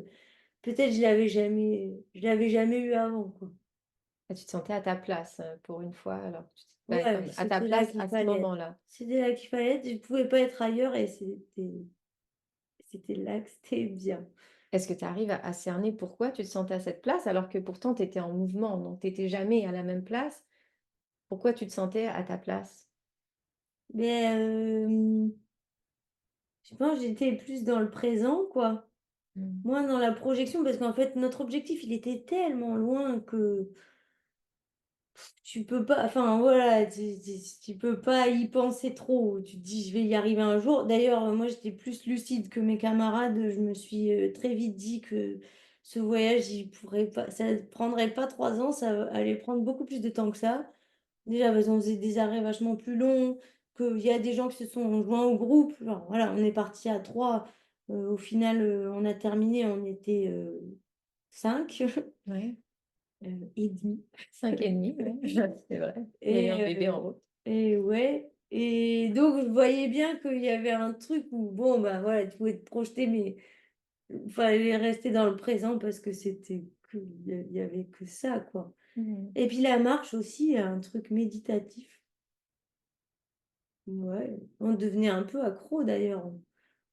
peut-être je l'avais jamais eu avant, quoi.
Et tu te sentais à ta place, pour une fois, alors que tu t ouais,
Ouais,
comme à ta
c'était là
place
qu'il
à ce
fallait être.
moment-là.
C'était là qu'il fallait être, je pouvais pas être ailleurs et c'était là que c'était bien.
Est-ce que tu arrives à cerner pourquoi tu te sentais à cette place alors que pourtant tu étais en mouvement, donc tu étais jamais à la même place? Pourquoi tu te sentais à ta place?
Mais je pense que j'étais plus dans le présent, quoi.
Mmh.
Moins dans la projection parce qu'en fait, notre objectif, il était tellement loin que tu peux pas, enfin voilà, tu peux pas y penser trop. Tu te dis: «Je vais y arriver un jour». D'ailleurs, moi, j'étais plus lucide que mes camarades. Je me suis, très vite dit que ce voyage, il pourrait pas ça prendrait pas 3 ans, ça allait prendre beaucoup plus de temps que ça. Déjà parce qu'on faisait des arrêts vachement plus longs, qu'il y a des gens qui se sont joints au groupe. Genre voilà, on est parti à 3, au final, on a terminé, on était, 5,
Ouais,
et demi.
5 et demi, ouais, c'est vrai. Il y a eu un
Et
bébé en route.
et ouais, et donc je voyais bien qu'il y avait un truc où bon, bah, voilà, tu pouvais te projeter, mais il fallait rester dans le présent parce que c'était que il y avait que ça, quoi.
Mmh.
Et puis la marche aussi, un truc méditatif. Ouais, on devenait un peu accro d'ailleurs.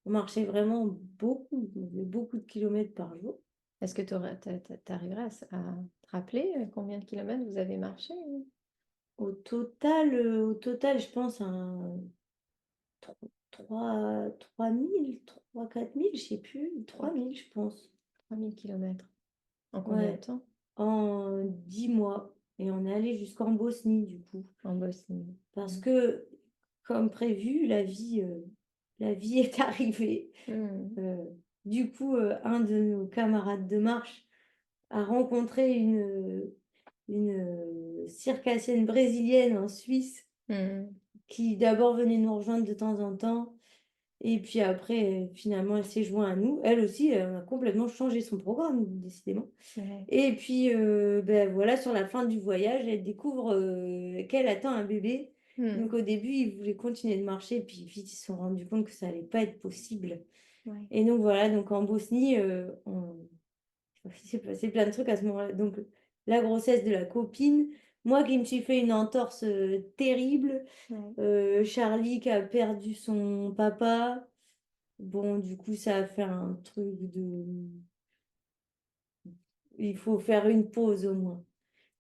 On marchait vraiment beaucoup, on faisait beaucoup de kilomètres par jour.
Est-ce que tu arriverais à te rappeler, combien de kilomètres vous avez marché?
Au total, je pense un tro 3 000, 4 000, je sais plus, 3 000, je pense.
3 000 kilomètres. En combien de
Ouais,
temps?
en 10 mois, et on est allé jusqu'en Bosnie du coup.
En Bosnie.
Parce
Mmh.
que, comme prévu, la vie est arrivée.
Mmh.
Heu, du coup, un de nos camarades de marche a rencontré une circassienne brésilienne en Suisse
Mmh.
qui d'abord venait nous rejoindre de temps en temps. Et puis après, finalement, elle s'est jointe à nous. Elle aussi, elle a complètement changé son programme, décidément.
Ouais.
Et puis, ben voilà, sur la fin du voyage, elle découvre qu'elle attend un bébé.
Hmm.
Donc au début, ils voulaient continuer de marcher, puis vite, ils se sont rendus compte que ça allait pas être possible.
Ouais.
Et donc voilà, donc en Bosnie, il s'est passé plein de trucs à ce moment-là. Donc la grossesse de la copine, moi qui me suis fait une entorse terrible,
Ouais.
Charlie qui a perdu son papa. Bon, du coup, ça a fait un truc de... Il faut faire une pause au moins.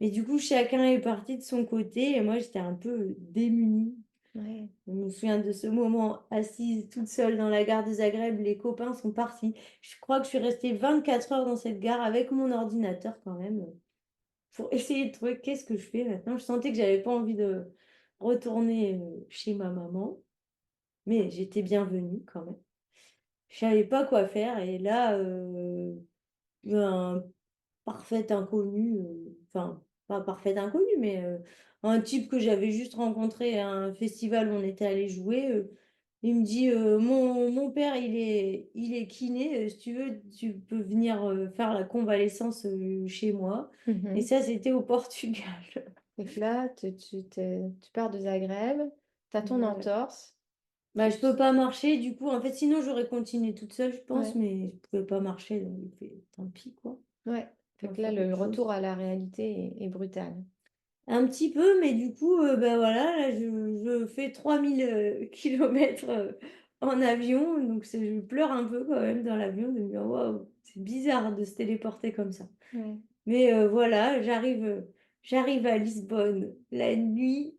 Mais du coup, chacun est parti de son côté et moi, j'étais un peu démunie.
Ouais.
Je me souviens de ce moment assise toute seule dans la gare de Zagreb, les copains sont partis. Je crois que je suis restée 24 heures dans cette gare avec mon ordinateur quand même pour essayer de trouver qu'est-ce que je fais maintenant. Je sentais que j'avais pas envie de retourner chez ma maman, mais j'étais bienvenue quand même. Je savais pas quoi faire et là, un parfait inconnu, enfin, pas parfait inconnu, mais un type que j'avais juste rencontré à un festival où on était allé jouer. Il me dit, mon père, il est kiné, si tu veux, tu peux venir faire la convalescence chez moi. Et
Mhm.
ça, c'était au Portugal.
Donc là, tu pars de Zagreb, tu as ton
Voilà.
entorse.
Bah,
Tu...
je peux pas marcher, du coup, en fait, sinon j'aurais continué toute seule, je pense,
Ouais.
mais je pouvais pas marcher, donc j'ai fait, tant pis, quoi.
Ouais.
On
Fait
va
que là,
faire
le
autre chose.
retour à la réalité est brutal.
Un petit peu, mais du coup, ben voilà, là, je fais 3000 kilomètres en avion, donc je pleure un peu quand même dans l'avion de me dire, waouh, c'est bizarre de se téléporter comme ça.
Ouais.
Mais voilà, j'arrive à Lisbonne la nuit,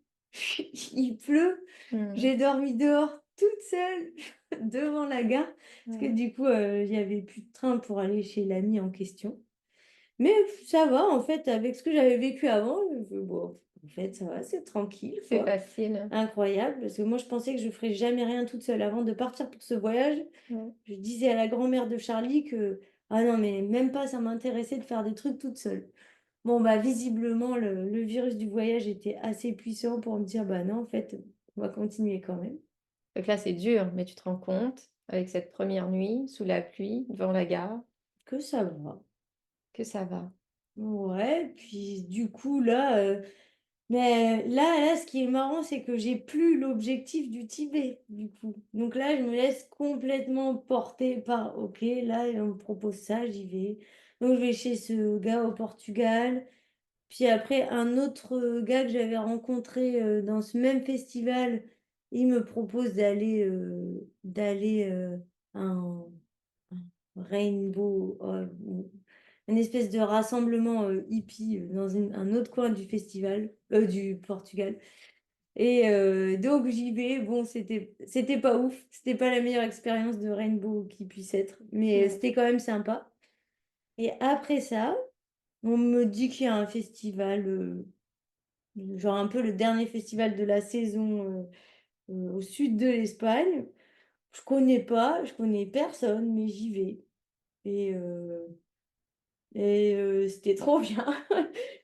il pleut,
Hmm.
j'ai dormi dehors toute seule devant la gare, parce que
Ouais.
du coup, il n'y avait plus de train pour aller chez l'ami en question. Mais ça va, en fait, avec ce que j'avais vécu avant, bon, en fait, ça va, c'est tranquille,
C'est
quoi.
facile.
Incroyable, parce que moi, je pensais que je ferais jamais rien toute seule. Avant de partir pour ce voyage,
Ouais.
je disais à la grand-mère de Charlie que, ah non, mais même pas ça m'intéressait de faire des trucs toute seule. Bon, bah, visiblement, le virus du voyage était assez puissant pour me dire, bah non, en fait, on va continuer quand même.
Donc là, c'est dur, mais tu te rends compte, avec cette première nuit, sous la pluie, devant la gare,
Que ça va.
que ça va.
Ouais, puis du coup, là, mais là, ce qui est marrant, c'est que j'ai plus l'objectif du Tibet, du coup. Donc là, je me laisse complètement porter par, ok, là, on me propose ça, j'y vais. Donc je vais chez ce gars au Portugal. Puis après, un autre gars que j'avais rencontré dans ce même festival, il me propose d'aller à un rainbow, une espèce de rassemblement hippie dans un autre coin du festival, du Portugal. Et donc j'y vais. Bon, c'était pas ouf, c'était pas la meilleure expérience de rainbow qui puisse être, mais
Ouais.
c'était quand même sympa. Et après ça, on me dit qu'il y a un festival, genre un peu le dernier festival de la saison au sud de l'Espagne. Je connais pas, je connais personne, mais j'y vais. Et, c'était trop bien.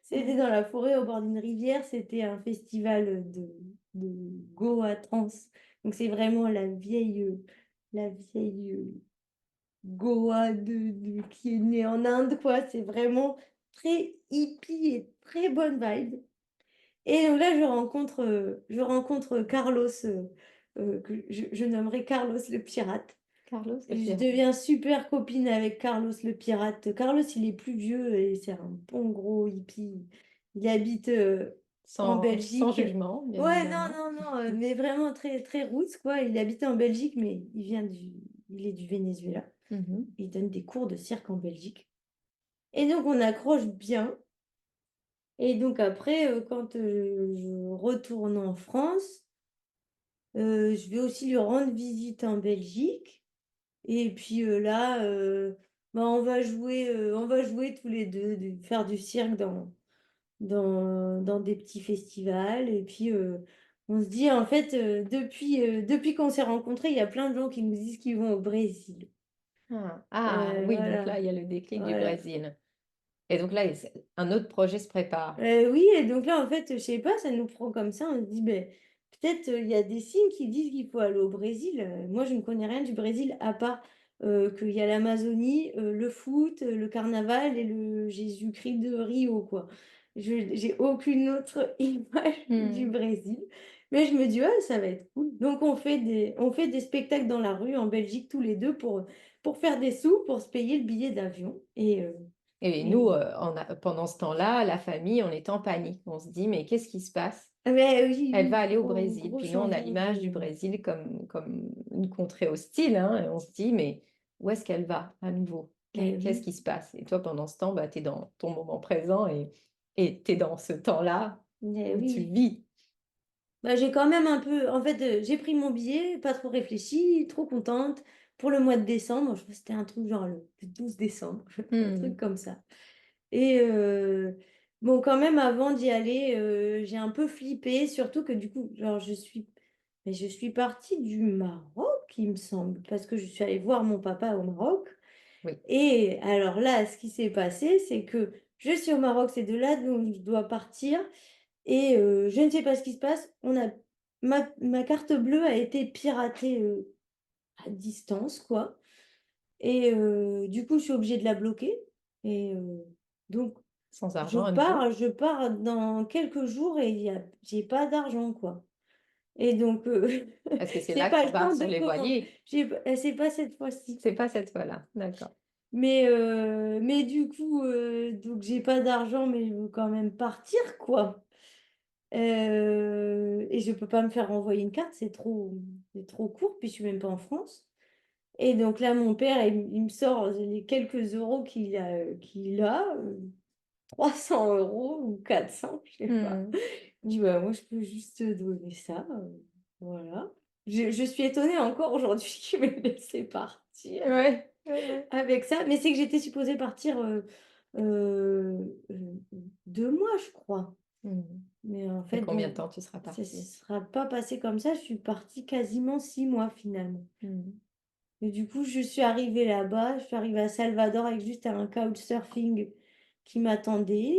C'était
Ouais.
dans la forêt au bord d'une rivière. C'était un festival de Goa trance. Donc c'est vraiment la vieille Goa qui est née en Inde, quoi. C'est vraiment très hippie et très bonne vibe. Et donc là, je rencontre Carlos, que je nommerai Carlos le pirate.
Carlos, le
Je
pire.
deviens super copine avec Carlos le pirate. Carlos, il est plus vieux et c'est un bon gros hippie. Il habite en
Sans
Belgique.
jugement, bien
Ouais, non,
évidemment.
non, non, mais vraiment très, très roots, quoi. Il habite en Belgique, mais il est du Venezuela.
Mhm.
Il donne des cours de cirque en Belgique. Et donc, on accroche bien. Et donc, après, quand je retourne en France, je vais aussi lui rendre visite en Belgique. Et puis là, bah, on va jouer tous les deux, faire du cirque dans des petits festivals. Et puis, on se dit, en fait, depuis qu'on s'est rencontrés, il y a plein de gens qui nous disent qu'ils vont au Brésil.
Oui, donc
Voilà,
là, il y a le déclic du
voilà.
Brésil. Et donc là, un autre projet se prépare.
Oui, et donc là, en fait, je sais pas, ça nous prend comme ça. On se dit, ben, peut-être, il y a des signes qui disent qu'il faut aller au Brésil. Moi, je ne connais rien du Brésil à part, qu'il y a l'Amazonie, le foot, le carnaval et le Jésus-Christ de Rio, quoi. Je j'ai aucune autre image du
Hmm.
Brésil, mais je me dis: «Ouais, ça va être cool». Donc on fait des spectacles dans la rue en Belgique tous les 2 pour faire des sous, pour se payer le billet d'avion
Et nous,
et
pendant ce temps-là, la famille, on est en panique. On se dit, mais qu'est-ce qui se passe?
ouais, oui,
Elle
oui,
va aller au
gros
Brésil.
gros
Puis nous, on a
changement
l'image du
de
Brésil comme une contrée hostile, hein, et on se dit, mais où est-ce qu'elle va à nouveau? Qu'est-ce
oui,
qui se passe? Et toi, pendant ce temps, bah, tu es dans ton moment présent et tu es dans ce temps-là où tu
oui.
vis.
Bah, j'ai quand même un peu, en fait, j'ai pris mon billet, pas trop réfléchi, trop contente pour le mois de décembre. Je crois que c'était un truc genre le 12 décembre, un truc
Hmm.
comme ça. Et bon, quand même, avant d'y aller, j'ai un peu flippé, surtout que du coup, genre, mais je suis partie du Maroc, il me semble, parce que je suis allée voir mon papa au Maroc.
Oui,
Et alors là, ce qui s'est passé, c'est que je suis au Maroc, c'est de là dont je dois partir. Et je ne sais pas ce qui se passe. Ma carte bleue a été piratée à distance, quoi. Et du coup, je suis obligée de la bloquer. Et donc,
sans
je
argent à nouveau.
pars, je pars dans quelques jours et j'ai pas d'argent, quoi. Et donc,
Parce que c'est
j'ai
là que
pas
tu
le temps
embarques
de
sur les
commander.
voiliers.
C'est pas cette fois-ci.
C'est pas cette fois-là. D'accord.
Mais du coup, donc j'ai pas d'argent, mais je veux quand même partir, quoi. Et je peux pas me faire renvoyer une carte, c'est trop court, puis je suis même pas en France. Et donc là, mon père, il me sort les quelques euros qu'il a, 300 euros ou 400, je sais pas.
Hmm.
Il dit, bah, moi, je peux juste te donner ça. Voilà. Je suis étonnée encore aujourd'hui qu'il m'ait laissé partir
Ouais, ouais, ouais.
avec ça. Mais c'est que j'étais supposée partir euh, euh, 2 mois, je crois.
Hmm.
Mais en
Et
fait,
combien de
bon,
temps tu seras
ça ne
partie?
sera pas passé comme ça. Je suis partie quasiment 6 mois finalement.
Hmm.
Et du coup, je suis arrivée là-bas. Je suis arrivée à Salvador avec juste un couchsurfing qui m'attendait.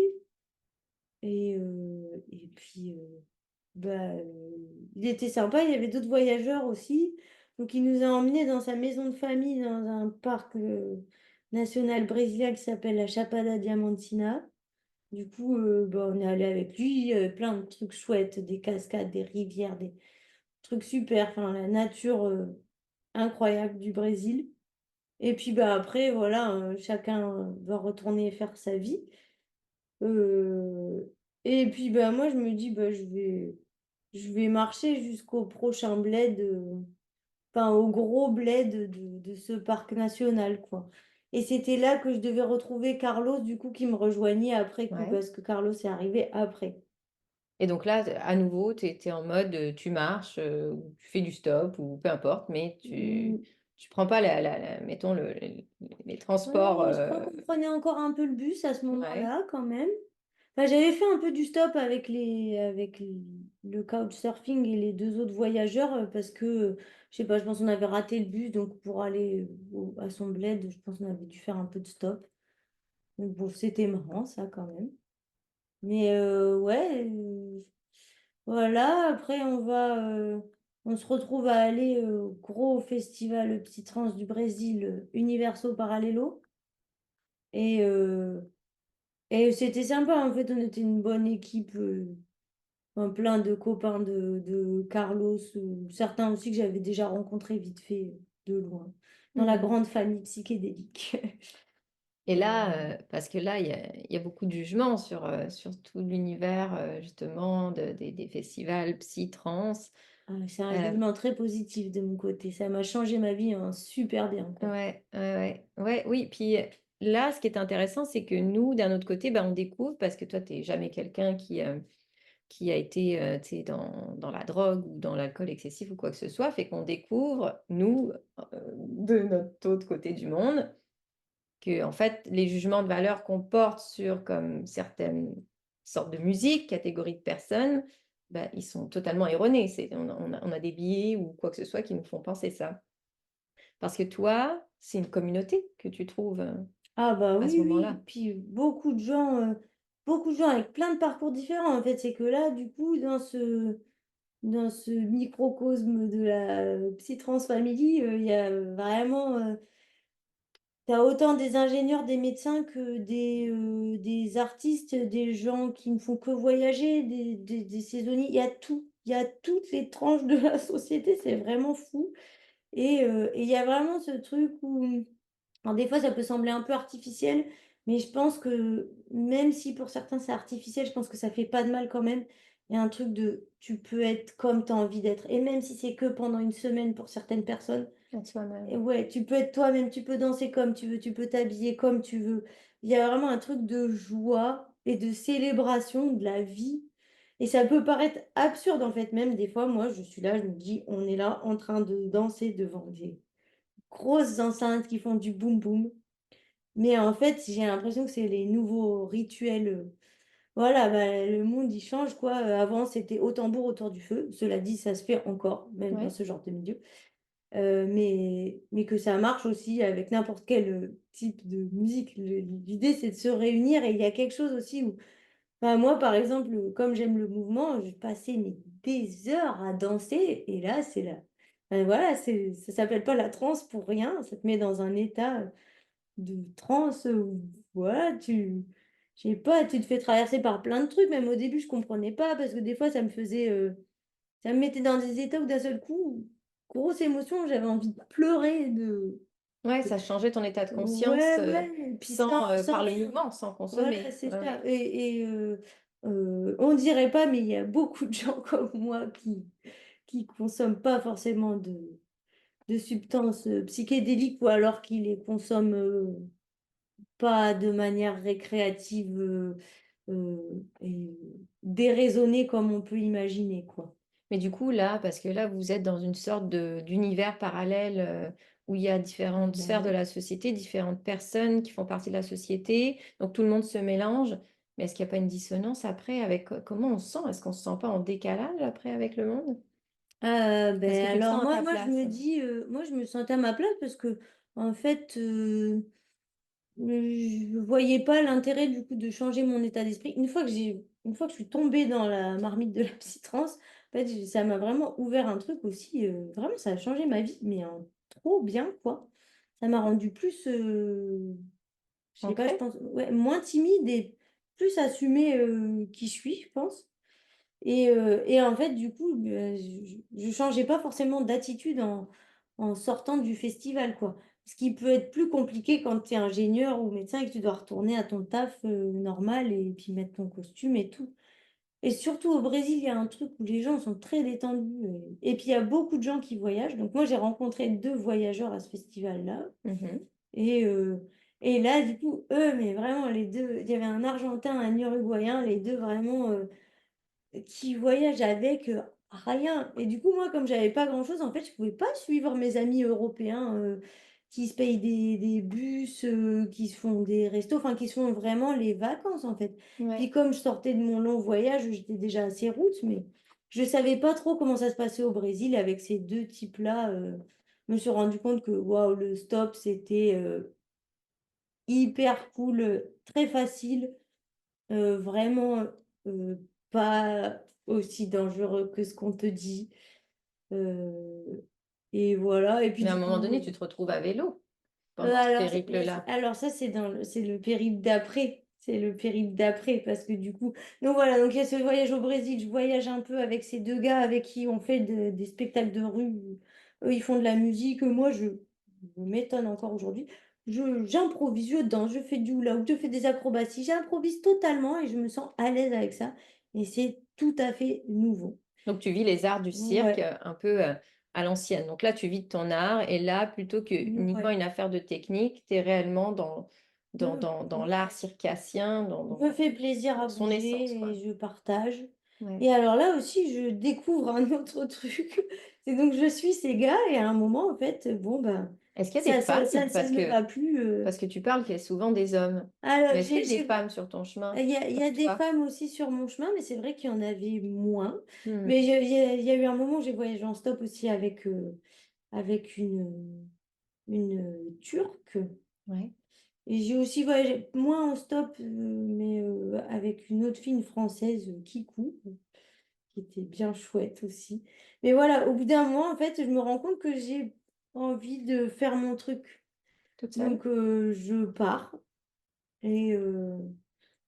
Et puis, bah, il était sympa. Il y avait d'autres voyageurs aussi. Donc, il nous a emmenés dans sa maison de famille dans un parc national brésilien qui s'appelle la Chapada Diamantina. Du coup, bah, on est allé avec lui, plein de trucs chouettes, des cascades, des rivières, des trucs super, enfin la nature incroyable du Brésil. Et puis bah après, voilà, chacun va retourner faire sa vie. Euh, et puis bah moi je me dis bah je vais marcher jusqu'au prochain bled, enfin au gros bled de ce parc national, quoi. Et c'était là que je devais retrouver Carlos, du coup, qui me rejoignait après coup,
Ouais.
parce que Carlos est arrivé après.
Et donc là, à nouveau, tu es en mode, tu marches, ou tu fais du stop, ou peu importe, mais
Mm,
tu prends pas, mettons, les transports.
ouais, je crois qu'on prenait encore un peu le bus à ce
Ouais.
moment-là, quand même. Enfin, j'avais fait un peu du stop le couchsurfing et les deux autres voyageurs parce que, je sais pas, je pense qu'on avait raté le bus, donc pour aller à son bled, je pense qu'on avait dû faire un peu de stop. Donc bon, c'était marrant ça quand même. Mais ouais, voilà, après on se retrouve à aller au gros festival Psytrance du Brésil, Universo Paralelo. Et, euh, et c'était sympa, en fait, on était une bonne équipe, enfin, plein de copains de Carlos, certains aussi que j'avais déjà rencontrés vite fait de loin, dans la
Hmm.
grande famille psychédélique.
Et
Euh,
là, parce que là, il y a beaucoup de jugements sur tout l'univers, justement, des festivals psy-trans.
c'est un
Euh,
jugement très positif de mon côté, ça m'a changé ma vie, hein, super bien, quoi.
ouais, ouais, oui. Puis là, ce qui est intéressant, c'est que nous, d'un autre côté, ben, on découvre, parce que toi, tu n'es jamais quelqu'un qui a été tu sais, dans la drogue ou dans l'alcool excessif ou quoi que ce soit, fait qu'on découvre, nous, de notre autre côté du monde, que en fait, les jugements de valeur qu'on porte sur comme certaines sortes de musique, catégories de personnes, bah, ils sont totalement erronés. On a des biais ou quoi que ce soit qui nous font penser ça. Parce que toi, c'est une communauté que tu trouves
Ah bah
à ce
oui, oui,
moment-là.
puis beaucoup de gens avec plein de parcours différents, en fait, c'est que là, du coup, dans ce microcosme de la Psy-Trans Family, il y a vraiment, tu autant des ingénieurs, des médecins que des artistes, des gens qui ne font que voyager, des saisonniers. Il y a tout. Il y a toutes les tranches de la société, c'est vraiment fou et il y a vraiment ce truc où alors des fois, ça peut sembler un peu artificiel, mais je pense que même si pour certains c'est artificiel, je pense que ça fait pas de mal quand même. Il y a un truc de tu peux être comme tu as envie d'être et même si c'est que pendant une semaine pour certaines personnes,
À
et
soi-même.
ouais, tu peux être toi-même, tu peux danser comme tu veux, tu peux t'habiller comme tu veux. Il y a vraiment un truc de joie et de célébration de la vie et ça peut paraître absurde en fait, même des fois, moi je suis là, je me dis: «On est là en train de danser devant des grosses enceintes qui font du boum boum». Mais en fait, j'ai l'impression que c'est les nouveaux rituels, voilà, bah, le monde il change quoi, avant c'était au tambour autour du feu. Cela dit, ça se fait encore, même dans
Ouais.
ce genre de milieu, mais que ça marche aussi avec n'importe quel, type de musique. L'idée, c'est de se réunir et il y a quelque chose aussi où enfin moi, par exemple, comme j'aime le mouvement, je passais mais des heures à danser et là, c'est la voilà, ça s'appelle pas la transe pour rien, ça te met dans un état, de transe, où voilà, je sais pas, tu te fais traverser par plein de trucs. Même au début, je comprenais pas parce que des fois, ça me mettait dans des états où d'un seul coup, grosse émotion, j'avais envie de pleurer,
Ouais, ça changeait ton état de conscience,
ouais, ouais, et puis
sans,
sans
par le
rien.
mouvement, sans
Voilà,
consommer.
c'est
Ouais,
ça
ouais.
on dirait pas, mais il y a beaucoup de gens comme moi qui consomment pas forcément de substances, psychédéliques ou alors qui les consomment, pas de manière récréative, et déraisonnée comme on peut imaginer, quoi.
Mais du coup, là, parce que là, vous êtes dans une sorte de d'univers parallèle, où il y a différentes
Bah,
sphères de
ouais.
la société, différentes personnes qui font partie de la société, donc tout le monde se mélange. Mais est-ce qu'il n'y a pas une dissonance après avec comment on se sent? Est-ce qu'on se sent pas en décalage après avec le monde? Est-ce que tu te
Alors
sens à
moi
ta
moi je me
place?
dis, moi je me sentais à ma place parce que en fait, je voyais pas l'intérêt du coup de changer mon état d'esprit. Une fois que je suis tombée dans la marmite de la psy-trance, en fait, ça m'a vraiment ouvert un truc aussi, vraiment ça a changé ma vie, mais en trop bien, quoi. Ça m'a rendue plus, je sais pas, je
Ancré?
pense ouais, moins timide et plus assumer, qui je suis, je pense et en fait, du coup, je changeais pas forcément d'attitude en sortant du festival, quoi. Ce qui peut être plus compliqué quand tu es ingénieur ou médecin et que tu dois retourner à ton taf, normal et puis mettre ton costume et tout. Et surtout au Brésil, il y a un truc où les gens sont très détendus, et puis il y a beaucoup de gens qui voyagent. Donc moi, j'ai rencontré 2 voyageurs à ce festival-là
Mmh.
et heu et là, du coup, eux, mais vraiment les 2, il y avait un Argentin, un Uruguayen, les 2 vraiment, qui voyagent avec, rien et du coup, moi, comme j'avais pas grand-chose, en fait, je pouvais pas suivre mes amis européens, qui se payent des bus, qui se font des restos, enfin, qui se font vraiment les vacances, en fait. Puis
Ouais.
comme je sortais de mon long voyage, j'étais déjà assez route, mais je savais pas trop comment ça se passait au Brésil avec ces 2 types-là, je me suis rendu compte que, waouh, le stop, c'était, hyper cool, très facile. Vraiment, pas aussi dangereux que ce qu'on te dit, heu et voilà et puis
Mais à un
du
moment donné,
coup,
tu te retrouves à vélo pendant ce périple-là.
alors ça, c'est le périple d'après. C'est le périple d'après parce que du coup donc voilà, donc il y a ce voyage au Brésil, je voyage un peu avec ces 2 gars avec qui on fait des spectacles de rue. Eux, ils font de la musique, moi je m'étonne encore aujourd'hui. J'improvise, je danse, je fais du hula-hoop, je fais des acrobaties, j'improvise totalement et je me sens à l'aise avec ça et c'est tout à fait nouveau.
Donc tu vis les arts du cirque,
Ouais,
un peu, à l'ancienne. Donc là, tu vis de ton art et là, plutôt que uniquement
ouais.
une affaire de technique, tu es réellement dans l'art circassien,
Je me fais plaisir à
dans son essence,
bouger et
quoi.
je partage.
Ouais.
Et alors là aussi, je découvre un autre truc. C'est donc je suis ces gars et à un moment, en fait, bon, ben,
Est-ce qu'il y a des femmes?
ça ne va plus.
Parce que tu parles qu'il y a souvent des hommes.
Alors,
Mais est-ce qu'il y a des femmes sur ton chemin,
il y
comme
a des
toi?
femmes aussi sur mon chemin, mais c'est vrai qu'il y en avait moins.
Mmh.
Mais il y a eu un moment où j'ai voyagé en stop aussi avec une Turque.
Ouais.
Et j'ai aussi voyagé, moins en stop, mais avec une autre fille, une Française, Kikou. qui était bien chouette aussi. Mais voilà, au bout d'un moment, en fait, je me rends compte que j'ai envie de faire mon truc.
Toute seule?
Donc, je pars et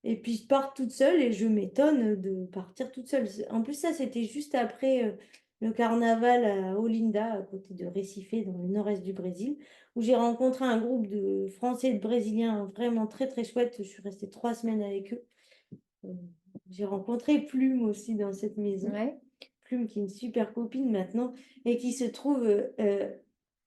et puis je pars toute seule et je m'étonne de partir toute seule. En plus, ça, c'était juste après, le carnaval à Olinda, à côté de Recife, dans le nord-est du Brésil, où j'ai rencontré un groupe de Français et de Brésiliens vraiment très, très chouettes. Je suis restée 3 semaines avec eux. Heu, j'ai rencontré Plume aussi dans cette maison.
Ouais.
Plume qui est une super copine maintenant et qui se trouve,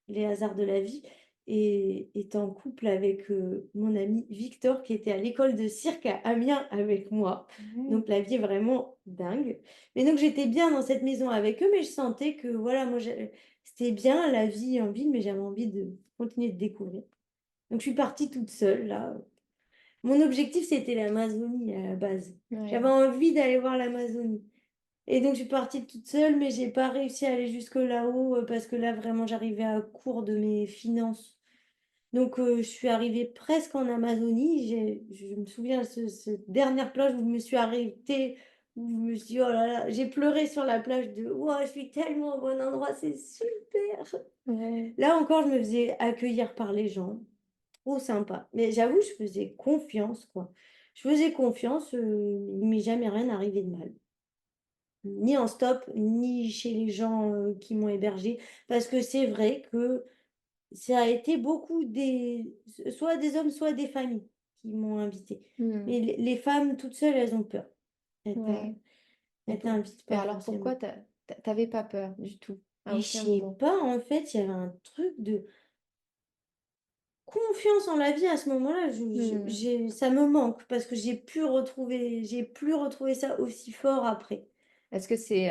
les hasards de la vie, est en couple avec, mon ami Victor qui était à l'école de cirque à Amiens avec moi.
Ouais.
Donc la vie est vraiment dingue. Mais donc j'étais bien dans cette maison avec eux, mais je sentais que voilà, moi c'était bien la vie en ville, mais j'avais envie de continuer de découvrir. Donc je suis partie toute seule là. Mon objectif, c'était l'Amazonie à la base.
Ouais.
J'avais envie d'aller voir l'Amazonie. Et donc, je suis partie toute seule, mais j'ai pas réussi à aller jusque là-haut, parce que là, vraiment, j'arrivais à court de mes finances. Donc, je suis arrivée presque en Amazonie. Je me souviens, cette dernière plage où je me suis arrêtée, où je me suis dit, oh là là, j'ai pleuré sur la plage de, wow, je suis tellement au bon endroit, c'est super.
Ouais.
Là encore, je me faisais accueillir par les gens. Trop sympa. Mais j'avoue, je faisais confiance, quoi. Je faisais confiance, il m'est jamais rien arrivé de mal. Ni en stop, ni chez les gens, qui m'ont hébergée. Parce que c'est vrai que ça a été beaucoup soit des hommes, soit des familles qui m'ont invitée.
Mmh.
Mais les femmes toutes seules, elles ont peur. Elles
Ouais. Et
elles t'invitent
et
pas
alors
forcément.
pourquoi t'avais pas peur du tout? À
Et je
aucun
sais
moment?
pas, en fait, il y avait un truc de confiance en la vie à ce moment-là.
Mmh.
Ça me manque parce que j'ai plus retrouvé ça aussi fort après.
Est-ce que c'est,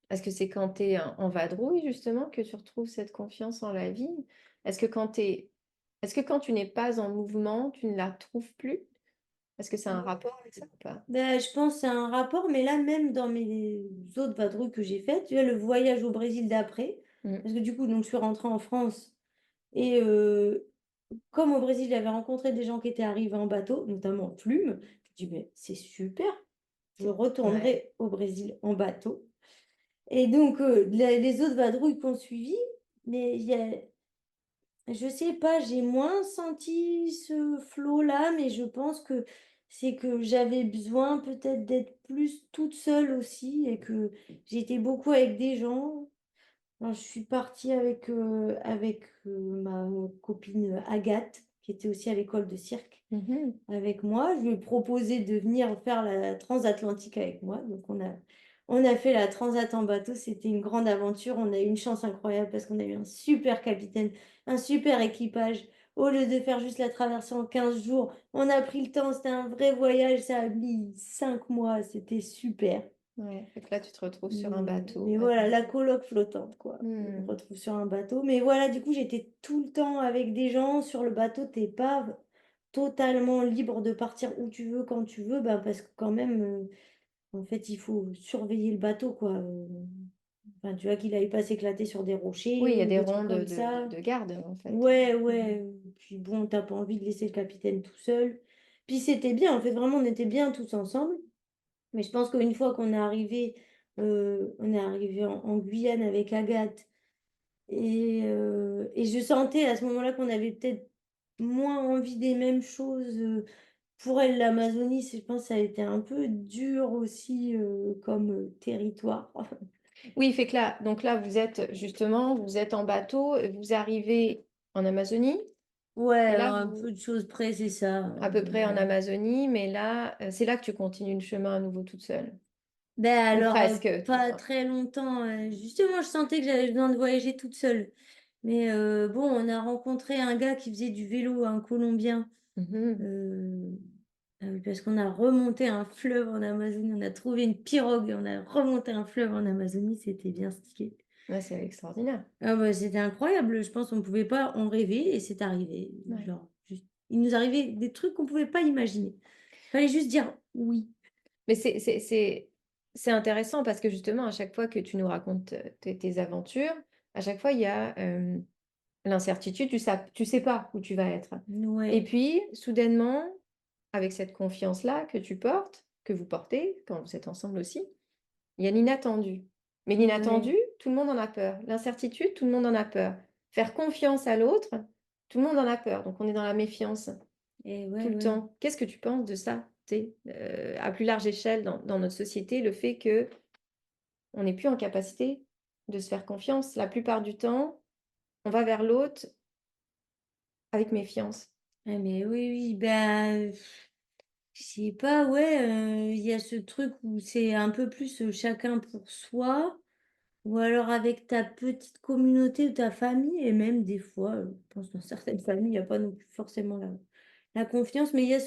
est-ce que c'est quand tu es en vadrouille justement que tu retrouves cette confiance en la vie? Est-ce que quand tu est-ce que quand tu n'es pas en mouvement, tu ne la trouves plus? Est-ce que c'est un rapport avec ça ou pas?
Ben je pense que c'est un rapport, mais là, même dans mes autres vadrouilles que j'ai faites, tu vois, le voyage au Brésil d'après,
Mmh.
parce que du coup, donc, je suis rentrée en France et comme au Brésil, j'avais rencontré des gens qui étaient arrivés en bateau, notamment Plume, je dis: «Mais c'est super, je
Ouais.
retournerai au Brésil en bateau» et donc les autres vadrouilles qui ont suivi, mais il y a je sais pas, j'ai moins senti ce flow-là, mais je pense que c'est que j'avais besoin peut-être d'être plus toute seule aussi et que j'étais beaucoup avec des gens. Alors, je suis partie avec ma copine Agathe, qui était aussi à l'école de cirque
Mmh.
avec moi. Je lui ai proposé de venir faire la transatlantique avec moi. Donc on a fait la transat en bateau. C'était une grande aventure. On a eu une chance incroyable parce qu'on a eu un super capitaine, un super équipage. Au lieu de faire juste la traversée en 15 jours, on a pris le temps. C'était un vrai voyage. Ça a mis 5 mois. C'était super.
Ouais, fait que là, tu te retrouves sur un bateau
Mais
à
voilà, la
nouveau.
coloc flottante, quoi. On me
Mmh.
retrouve sur un bateau. Mais voilà, du coup, j'étais tout le temps avec des gens. Sur le bateau, t'es pas totalement libre de partir où tu veux, quand tu veux, bah, parce que quand même, en fait, il faut surveiller le bateau, quoi. Enfin, tu vois qu'il aille pas s'éclater sur des
Oui, il y
rochers
a
ou
des
des trucs
rondes
comme ça.
de garde, en fait.
Ouais,
Mmh.
ouais. Puis bon, t'as pas envie de laisser le capitaine tout seul. Puis c'était bien, en fait, vraiment, on était bien tous ensemble. Mais je pense qu'une fois qu'on est arrivé, en Guyane avec Agathe et je sentais à ce moment-là qu'on avait peut-être moins envie des mêmes choses, pour elle, l'Amazonie, je pense ça a été un peu dur aussi, comme, territoire.
Oui, fait que là donc là, vous êtes justement, vous êtes en bateau, vous arrivez en Amazonie
Ouais,
et là,
un
vous
peu de choses près, c'est ça,
à peu près en
voilà.
Amazonie, mais là, c'est là que tu continues le chemin à nouveau toute seule?
Ben
Ou
alors,
presque?
pas très longtemps, justement, je sentais que j'avais besoin de voyager toute seule. Mais bon, on a rencontré un gars qui faisait du vélo, un Colombien.
Mmh.
Heu, ah oui, parce qu'on a remonté un fleuve en Amazonie, on a trouvé une pirogue et on a remonté un fleuve en Amazonie, c'était bien stylé.
Ouais, c'est extraordinaire.
Ah bah, c'était incroyable, je pense qu'on ne pouvait pas en rêver et c'est arrivé.
Ouais.
Genre, juste il nous arrivait des trucs qu'on ne pouvait pas imaginer. Fallait juste dire oui.
Mais c'est intéressant parce que justement, à chaque fois que tu nous racontes, tes aventures, à chaque fois, il y a, l'incertitude, tu sais pas où tu vas être. Et
Ouais,
puis, soudainement, avec cette confiance-là que tu portes, que vous portez quand vous êtes ensemble aussi, Il y a l'inattendu. Mais
Ouais.
l'inattendu, tout le monde en a peur. L'incertitude, tout le monde en a peur. Faire confiance à l'autre, tout le monde en a peur. Donc on est dans la méfiance
Et
tout
ouais,
le
ouais.
temps. Qu'est-ce que tu penses de ça? Tu sais, à plus large échelle dans notre société, le fait que on n'est plus en capacité de se faire confiance. La plupart du temps, on va vers l'autre avec méfiance.
Ah mais oui, oui, bah, je sais pas, ouais, il y a ce truc où c'est un peu plus, chacun pour soi, ou alors avec ta petite communauté ou ta famille et même des fois, je pense dans certaines familles, il y a pas non plus forcément la confiance, mais il y a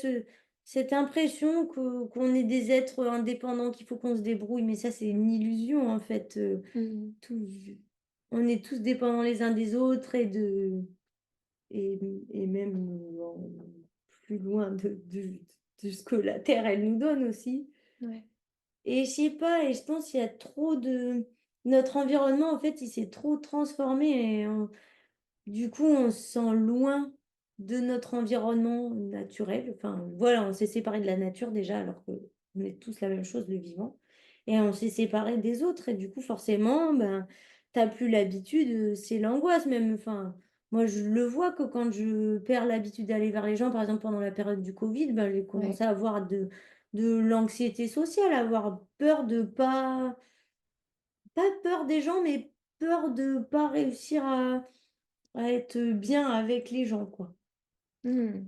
cette impression qu'on est des êtres indépendants, qu'il faut qu'on se débrouille, mais ça, c'est une illusion en fait,
Mmh.
tous on est tous dépendants les uns des autres et et même, plus loin de ce que la terre, elle nous donne aussi
Ouais.
et je sais pas et je pense qu'il y a trop de notre environnement, en fait, il s'est trop transformé et du coup, on se sent loin de notre environnement naturel. Enfin, voilà, on s'est séparé de la nature déjà, alors qu'on est tous la même chose, le vivant. Et on s'est séparé des autres. Et du coup, forcément, ben, t'as plus l'habitude, c'est l'angoisse même. Enfin, moi, je le vois que quand je perds l'habitude d'aller vers les gens, par exemple pendant la période du Covid, ben, j'ai
Ouais.
commencé à avoir de l'anxiété sociale, à avoir peur de pas peur des gens, mais peur de pas réussir à être bien avec les gens, quoi.
Mmh.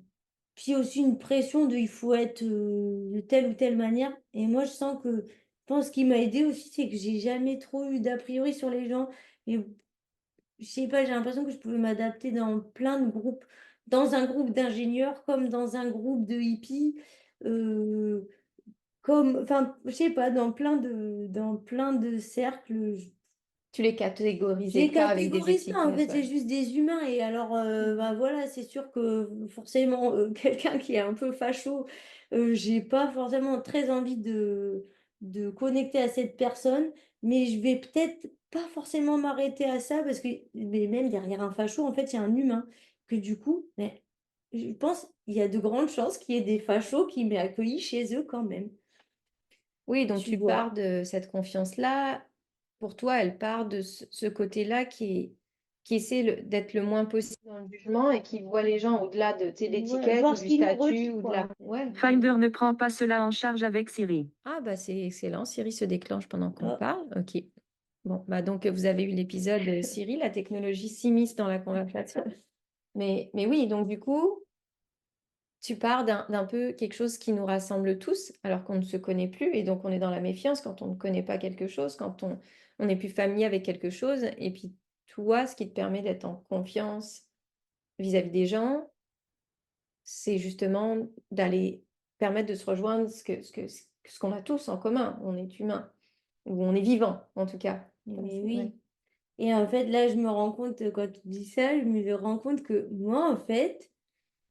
Puis aussi une pression de il faut être, de telle ou telle manière et moi je sens que je pense ce qui m'a aidée aussi, c'est que j'ai jamais trop eu d'a priori sur les gens et je sais pas, j'ai l'impression que je pouvais m'adapter dans plein de groupes. Dans un groupe d'ingénieurs comme dans un groupe de hippies, heu, comme enfin, je sais pas, dans plein de cercles,
Tu les
je
catégorisais
les
pas avec des
catégorise pas, en
étiquettes,
fait,
ouais.
c'est juste des humains et alors,
Mmh.
bah, voilà, c'est sûr que forcément, quelqu'un qui est un peu facho, j'ai pas forcément très envie de connecter à cette personne, mais je vais peut-être pas forcément m'arrêter à ça parce que mais même derrière un facho, en fait, il y a un humain que du coup, beh, je pense, il y a de grandes chances qu'il y ait des fachos qui m'aient accueilli chez eux quand même,
Oui, donc
tu
tu pars
vois?
de cette confiance-là. Pour toi, elle part de ce côté-là qui essaie d'être le moins possible dans le jugement et qui voit les gens au-delà de, tu sais,
Ouais,
l'étiquette ou
voir ce
du
qui nous
statut
relie,
ou de la...
quoi.
Ouais.
Finder ne prend pas cela en charge avec Siri.
Ah, bah c'est excellent. Siri se déclenche pendant qu'on
Ah,
parle. OK. Bon, bah donc vous avez eu l'épisode Siri, la technologie s'immisce dans la conversation. Mais oui, donc du coup, tu pars d'un peu quelque chose qui nous rassemble tous, alors qu'on ne se connaît plus, et donc on est dans la méfiance quand on ne connaît pas quelque chose, quand on n'est plus familier avec quelque chose. Et puis toi, ce qui te permet d'être en confiance vis-à-vis des gens, c'est justement d'aller permettre de se rejoindre ce qu'on a tous en commun. On est humain, ou on est vivant, en tout cas.
mais
Ouais.
oui. Et en fait, là, je me rends compte, quand tu dis ça, je me rends compte que moi, en fait,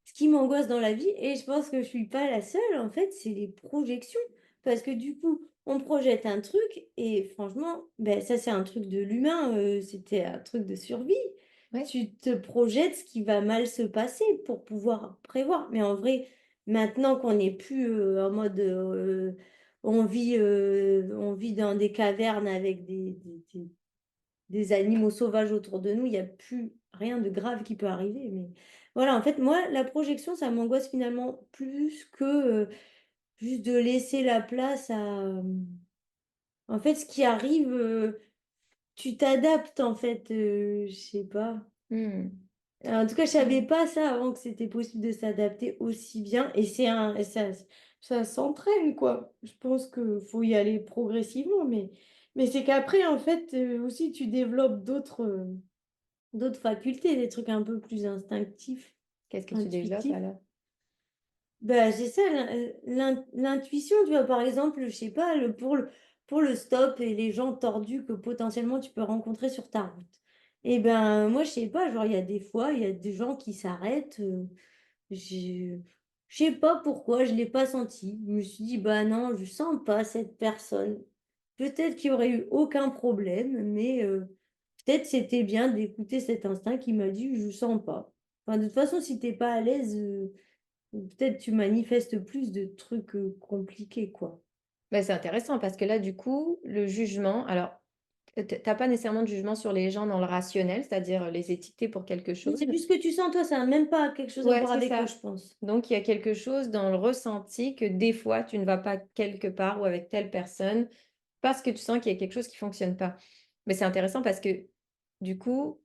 ce qui m'angoisse dans la vie, et je pense que je suis pas la seule, en fait, c'est les projections. Parce que du coup, on projette un truc, et franchement, ben, ça, c'est un truc de l'humain, c'était un truc de survie.
Ouais.
Tu te projettes ce qui va mal se passer pour pouvoir prévoir. Mais en vrai, maintenant qu'on n'est plus en mode on vit dans des cavernes avec des animaux sauvages autour de nous, il y a plus rien de grave qui peut arriver, mais voilà, en fait, moi, la projection, ça m'angoisse finalement plus que, juste de laisser la place à, en fait, ce qui arrive, tu t'adaptes, en fait, je sais pas.
Hmm.
En tout cas, je savais
Ouais.
pas ça avant que c'était possible de s'adapter aussi bien et ça s'entraîne, quoi. Je pense que faut y aller progressivement, mais c'est qu'après, en fait, aussi, tu développes d'autres facultés, des trucs un peu plus instinctifs,
Qu'est-ce que tu développes
intuitifs.
alors?
Bah, c'est ça, l'intuition, tu vois, par exemple, je sais pas, pour le stop et les gens tordus que potentiellement tu peux rencontrer sur ta route. Et ben, moi, je sais pas, genre, il y a des fois, il y a des gens qui s'arrêtent, je je sais pas pourquoi, je l'ai pas senti. Je me suis dit: «Bah non, je sens pas cette personne». Peut-être qu'il y aurait eu aucun problème, mais peut-être c'était bien d'écouter cet instinct qui m'a dit: «Je sens pas». Enfin, de toute façon, si tu es pas à l'aise, peut-être tu manifestes plus de trucs, compliqués, quoi.
Bah, c'est intéressant parce que là, du coup, le jugement, alors, tu pas nécessairement de jugement sur les gens dans le rationnel, c'est-à-dire les étiqueter pour quelque
Oui,
chose.
c'est plus ce que tu sens toi, ça a même pas quelque chose à
Ouais,
voir
c'est
avec eux,
ça.
je pense.
Donc, il y a quelque chose dans le ressenti que des fois, tu ne vas pas quelque part ou avec telle personne parce que tu sens qu'il y a quelque chose qui fonctionne pas. Mais c'est intéressant parce que, du coup,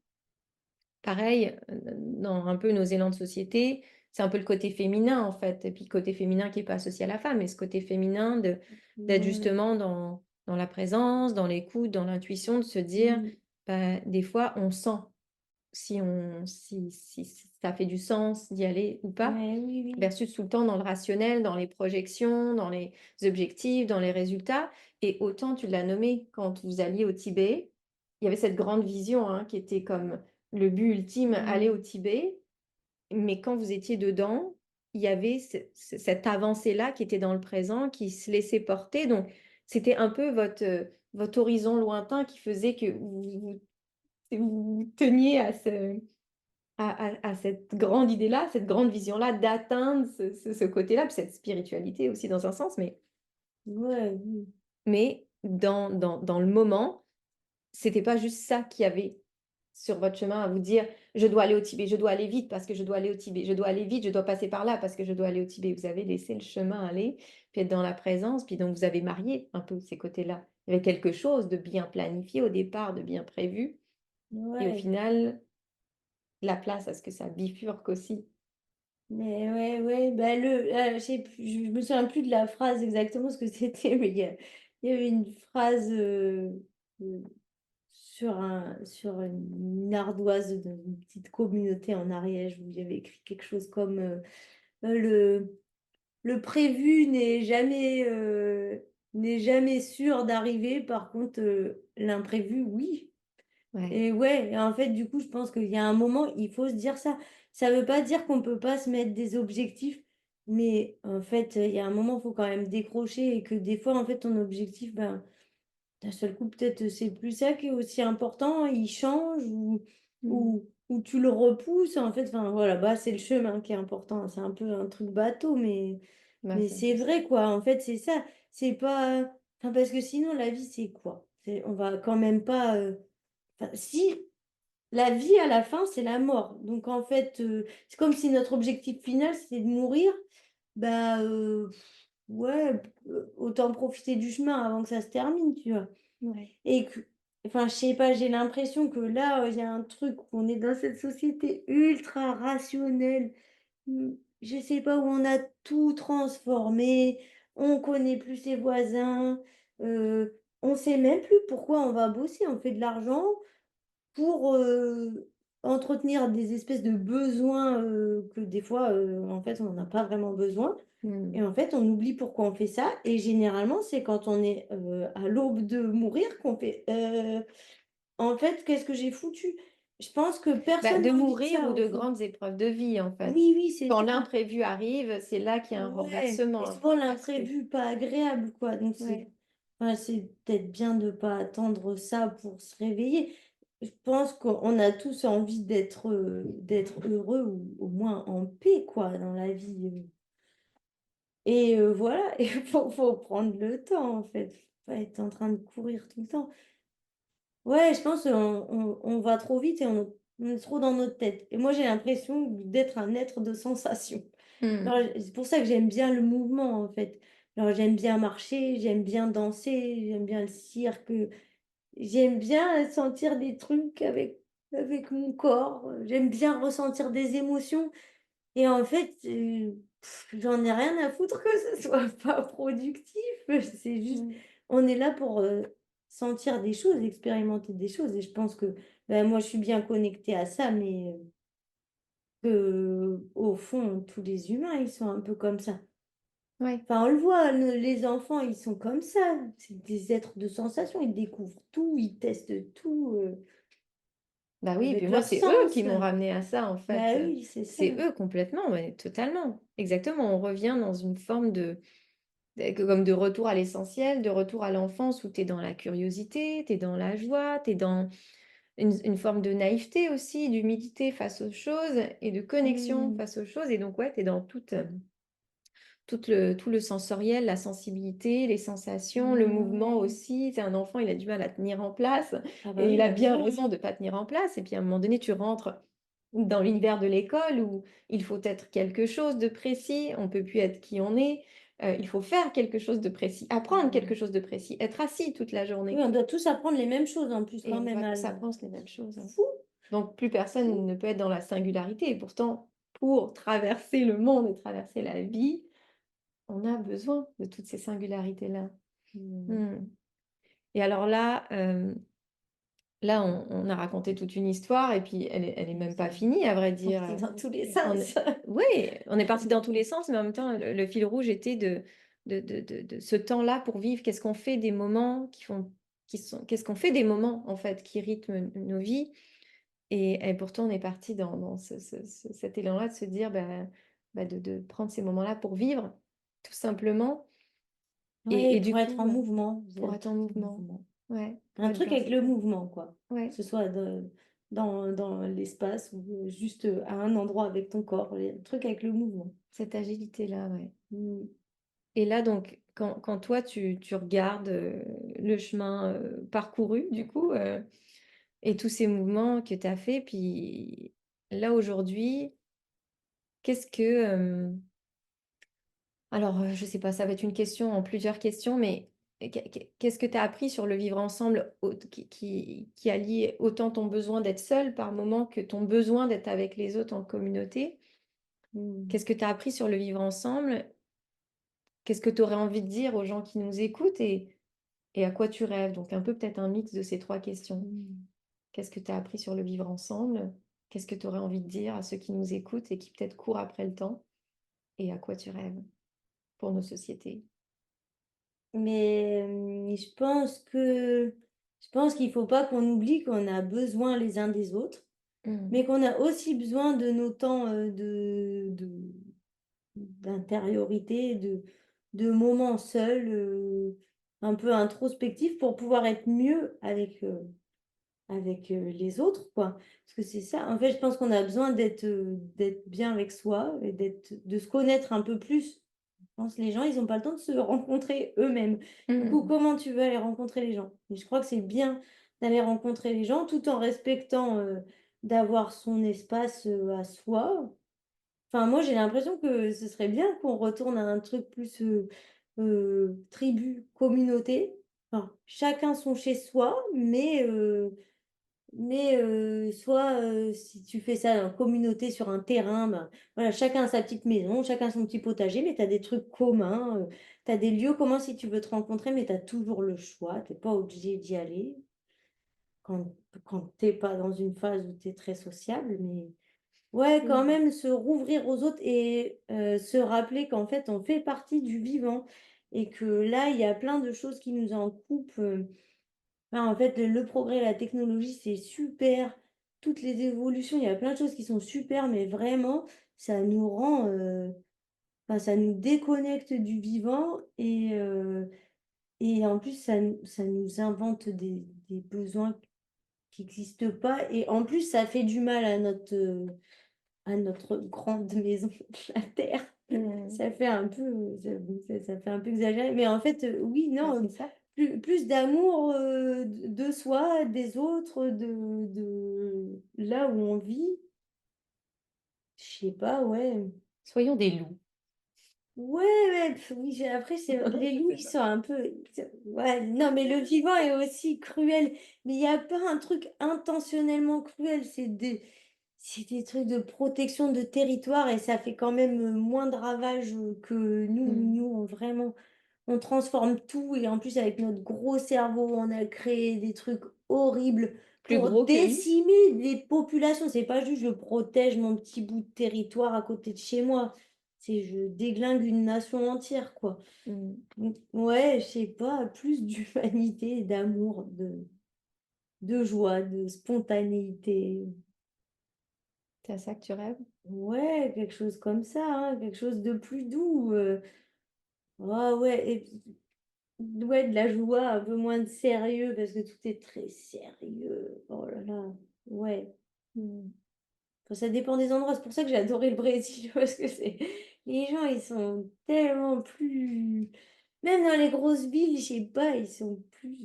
pareil, dans un peu nos élans de société, c'est un peu le côté féminin, en fait, et puis côté féminin qui est pas associé à la femme, mais ce côté féminin d'être
Ouais.
justement dans la présence, dans l'écoute, dans l'intuition, de se dire,
Mmh.
bah, des fois, on sent si ça fait du sens d'y aller ou pas,
Ouais, oui, oui.
versus tout le temps dans le rationnel, dans les projections, dans les objectifs, dans les résultats. Et autant tu l'as nommé, quand vous alliez au Tibet, il y avait cette grande vision, hein, qui était comme le but ultime, aller
Mmh.
au Tibet. Mais quand vous étiez dedans, il y avait cette avancée-là qui était dans le présent, qui se laissait porter. Donc, c'était un peu votre horizon lointain qui faisait que vous teniez à cette grande idée-là, cette grande vision-là, d'atteindre ce côté-là, puis cette spiritualité aussi dans un sens,
Ouais, oui.
mais dans le moment, c'était pas juste ça qu'il y avait sur votre chemin à vous dire: «Je dois aller au Tibet, je dois aller vite parce que je dois aller au Tibet, je dois aller vite, je dois passer par là parce que je dois aller au Tibet». Vous avez laissé le chemin aller, puis être dans la présence, puis donc vous avez marié un peu ces côtés-là. Il y avait quelque chose de bien planifié au départ, de bien prévu et au
Ouais.
final, la place à ce que ça bifurque aussi.
Mais ouais, ouais, bah, je sais plus, je me souviens plus de la phrase exactement ce que c'était, mais il y avait une phrase, heu, sur une ardoise d'une petite communauté en Ariège où il y avait écrit quelque chose comme, «Le prévu n'est jamais sûr d'arriver, par contre, l'imprévu, oui».
Ouais.
Et ouais, et en fait, du coup, je pense qu'il y a un moment, il faut se dire ça. Ça veut pas dire qu'on peut pas se mettre des objectifs, mais en fait, il y a un moment, il faut quand même décrocher et que des fois, en fait, ton objectif, ben, d'un seul coup, peut-être, c'est plus ça qui est aussi important, il change
Mmh.
ou tu le repousses, en fait, enfin, voilà, bah, c'est le chemin qui est important. C'est un peu un truc bateau,
Bah,
mais c'est vrai, quoi. En fait, c'est ça. C'est pas enfin, parce que sinon, la vie, c'est quoi? C'est on va quand même pas, enfin, si la vie à la fin, c'est la mort. Donc en fait, c'est comme si notre objectif final, c'était de mourir. Bah, ouais, autant profiter du chemin avant que ça se termine, tu vois?
Ouais.
Et que enfin, je sais pas, j'ai l'impression que là, il y a un truc, on est dans cette société ultra rationnelle, je sais pas, où on a tout transformé, on connaît plus ses voisins, on sait même plus pourquoi on va bosser. On fait de l'argent pour, entretenir des espèces de besoins, que des fois, en fait, on n'en a pas vraiment besoin
Mmh.
et en fait, on oublie pourquoi on fait ça et généralement, c'est quand on est, à l'aube de mourir qu'on fait: en fait, qu'est-ce que j'ai foutu?» Je pense que
Bah,
personne
de
n'a envie de
mourir ou
ça, au
de
fond.
grandes épreuves de vie, en fait.
Oui, oui, c'est
Quand
ça.
l'imprévu arrive, c'est là qu'il y a un
Ouais et
renversement un peu
souvent
parce que
l'imprévu pas agréable, quoi, donc c'est
ouais.
enfin, c'est peut-être bien de pas attendre ça pour se réveiller. Je pense qu'on a tous envie d'être heureux ou au moins en paix, quoi, dans la vie, et voilà et faut prendre le temps, en fait. Faut pas être en train de courir tout le temps. Ouais, je pense on va trop vite et on est trop dans notre tête et moi, j'ai l'impression d'être un être de sensation.
Mmh.
Alors, c'est pour ça que j'aime bien le mouvement, en fait. Alors, j'aime bien marcher, j'aime bien danser, j'aime bien le cirque, j'aime bien sentir des trucs avec mon corps, j'aime bien ressentir des émotions et en fait, j'en ai rien à foutre que ce soit pas productif. C'est juste,
Mmh.
on est là pour, sentir des choses, expérimenter des choses et je pense que, bah, moi, je suis bien connectée à ça, mais au fond, tous les humains, ils sont un peu comme ça.
Ouais.
Enfin, on le voit, les enfants, ils sont comme ça. C'est des êtres de sensation. Ils découvrent tout, ils testent tout
Bah, oui, puis
avec
moi,
leurs
c'est eux
sens.
qui m'ont ramené à ça, en
Bah
fait,
oui, c'est ça.
c'est eux complètement, ouais, totalement. Exactement, on revient dans une forme comme de retour à l'essentiel, de retour à l'enfance où tu es dans la curiosité, tu es dans la joie, tu es dans une forme de naïveté aussi, d'humilité face aux choses et de connexion
Mmh.
face aux choses et donc ouais, tu es dans toute, tout le sensoriel, la sensibilité, les sensations, le mouvement
Ouais.
aussi. C'est un enfant, il a du mal à tenir en place
Ah bah
et
oui,
il a
bah
bien
ça.
raison de ne pas tenir en place. Et puis à un moment donné, tu rentres dans l'univers de l'école où il faut être quelque chose de précis, on peut plus être qui on est, il faut faire quelque chose de précis, apprendre quelque chose de précis, être assis toute la
Oui,
journée
on doit tous apprendre les mêmes choses en plus
et
quand
on
même.
doit tous apprendre les mêmes choses, hein.
Fou,
Donc plus personne
fou.
ne peut être dans la singularité et pourtant pour traverser le monde et traverser la vie, on a besoin de toutes ces singularités-là.
Mmh.
Mmh. Et alors là, là on a raconté toute une histoire et puis elle est même pas finie à vrai
On
dire,
est dans tous les
on
sens.
oui, on est parti dans tous les sens, mais en même temps, le fil rouge était de ce temps-là pour vivre. Qu'est-ce qu'on fait des moments qu'est-ce qu'on fait des moments, en fait, qui rythment nos vies? Et pourtant, on est parti dans cet élan-là de se dire, de prendre ces moments-là pour vivre, tout simplement.
Ouais,
Et du
pour être
coup,
en mouvement.
pour être en mouvement. Ouais, pour
Un
être
truc
dans
avec le
cette
mouvement, quoi. Que
ouais,
ce soit dans l'espace ou juste à un endroit avec ton corps. Un truc avec le mouvement.
cette agilité-là, ouais.
Mmh.
Et là, donc, quand toi, tu regardes, le chemin, parcouru, du coup, et tous ces mouvements que tu as fait, puis là, aujourd'hui, qu'est-ce que, alors, je sais pas, ça va être une question en plusieurs questions, mais qu'est-ce que tu as appris sur le vivre ensemble qui allie autant ton besoin d'être seul par moment que ton besoin d'être avec les autres en communauté?
Mmh.
Qu'est-ce que tu as appris sur le vivre ensemble? Qu'est-ce que tu aurais envie de dire aux gens qui nous écoutent et à quoi tu rêves? Donc un peu peut-être un mix de ces 3 questions.
Mmh.
Qu'est-ce que tu as appris sur le vivre ensemble? Qu'est-ce que tu aurais envie de dire à ceux qui nous écoutent et qui peut-être courent après le temps? Et à quoi tu rêves pour nos sociétés?
Mais je pense qu'il faut pas qu'on oublie qu'on a besoin les uns des autres,
Mmh.
mais qu'on a aussi besoin de nos temps d'intériorité, de moments seuls, un peu introspectifs pour pouvoir être mieux avec les autres, quoi. Parce que c'est ça, en fait, je pense qu'on a besoin d'être bien avec soi et de se connaître un peu plus. Je pense que les gens, ils ont pas le temps de se rencontrer eux-mêmes. Du coup,
Mmh.
comment tu veux aller rencontrer les gens? Et je crois que c'est bien d'aller rencontrer les gens tout en respectant, d'avoir son espace, à soi. Enfin, moi, j'ai l'impression que ce serait bien qu'on retourne à un truc plus, tribu, communauté. Enfin, chacun son chez soi, soit, si tu fais ça en communauté sur un terrain, ben, voilà, chacun a sa petite maison, chacun son petit potager, mais tu as des trucs communs, tu as des lieux communs si tu veux te rencontrer, mais tu as toujours le choix, tu es pas obligé d'y aller quand tu es pas dans une phase où tu es très sociable, mais ouais, quand
Mmh.
même se rouvrir aux autres et se rappeler qu'en fait, on fait partie du vivant et que là, il y a plein de choses qui nous en coupent, enfin, en fait, le progrès, la technologie, c'est super. Toutes les évolutions, il y a plein de choses qui sont super, mais vraiment, ça nous rend, enfin, ça nous déconnecte du vivant et en plus, ça nous invente des besoins qui n'existent pas et en plus, ça fait du mal à notre grande maison, la terre.
Mmh.
Ça fait un peu, ça fait un peu exagéré, mais en fait, oui,
Bah,
non,
c'est ça.
plus d'amour, de soi, des autres, de là où on vit. Je sais pas, ouais.
Soyons des loups.
Ouais, ouais, oui, après, c'est les loups, ils sont un peu ouais, non, mais le vivant est aussi cruel, mais il y a pas un truc intentionnellement cruel, c'est des trucs de protection de territoire et ça fait quand même, moins de ravages, que nous.
Mmh.
Nous, on transforme tout et en plus avec notre gros cerveau, on a créé des trucs horribles
Plus
pour
gros que lui?
décimer des populations. C'est pas juste je protège mon petit bout de territoire à côté de chez moi. C'est je déglingue une nation entière, quoi.
Mmh.
Donc ouais, je sais pas, plus d'humanité, d'amour, de joie, de spontanéité.
C'est à ça que tu rêves?
Ouais, quelque chose comme ça, hein, quelque chose de plus doux. Ah ouais, et ouais, de la joie, un peu moins de sérieux parce que tout est très sérieux. Oh là là, ouais.
Mmh.
Enfin, ça dépend des endroits. C'est pour ça que j'ai adoré le Brésil parce que Les gens, ils sont tellement plus même dans les grosses villes, je sais pas, ils sont plus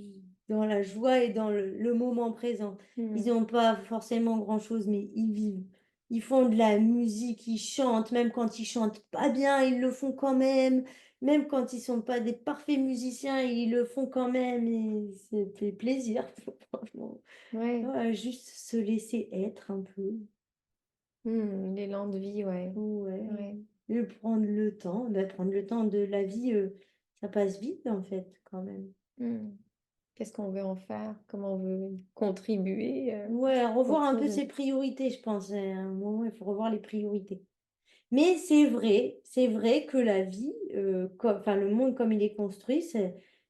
dans la joie et dans le moment présent. Ils
Mmh.
n'ont pas forcément grand-chose, mais ils vivent. Ils font de la musique, ils chantent, même quand ils chantent pas bien, ils le font quand même. Même quand ils sont pas des parfaits musiciens, ils le font quand même et ça fait plaisir, franchement.
Ouais.
Ouais, juste se laisser être un peu.
L'élan de vie, ouais.
Ouais.
Ouais.
Et prendre le temps, bah, prendre le temps de la vie, ça passe vite en fait, quand même.
Mmh. Qu'est-ce qu'on veut en faire? Comment on veut contribuer,
Ouais, revoir un
autour
peu
de
ses priorités, je pense. À un moment, il faut revoir les priorités. Mais c'est vrai que la vie, enfin le monde comme il est construit,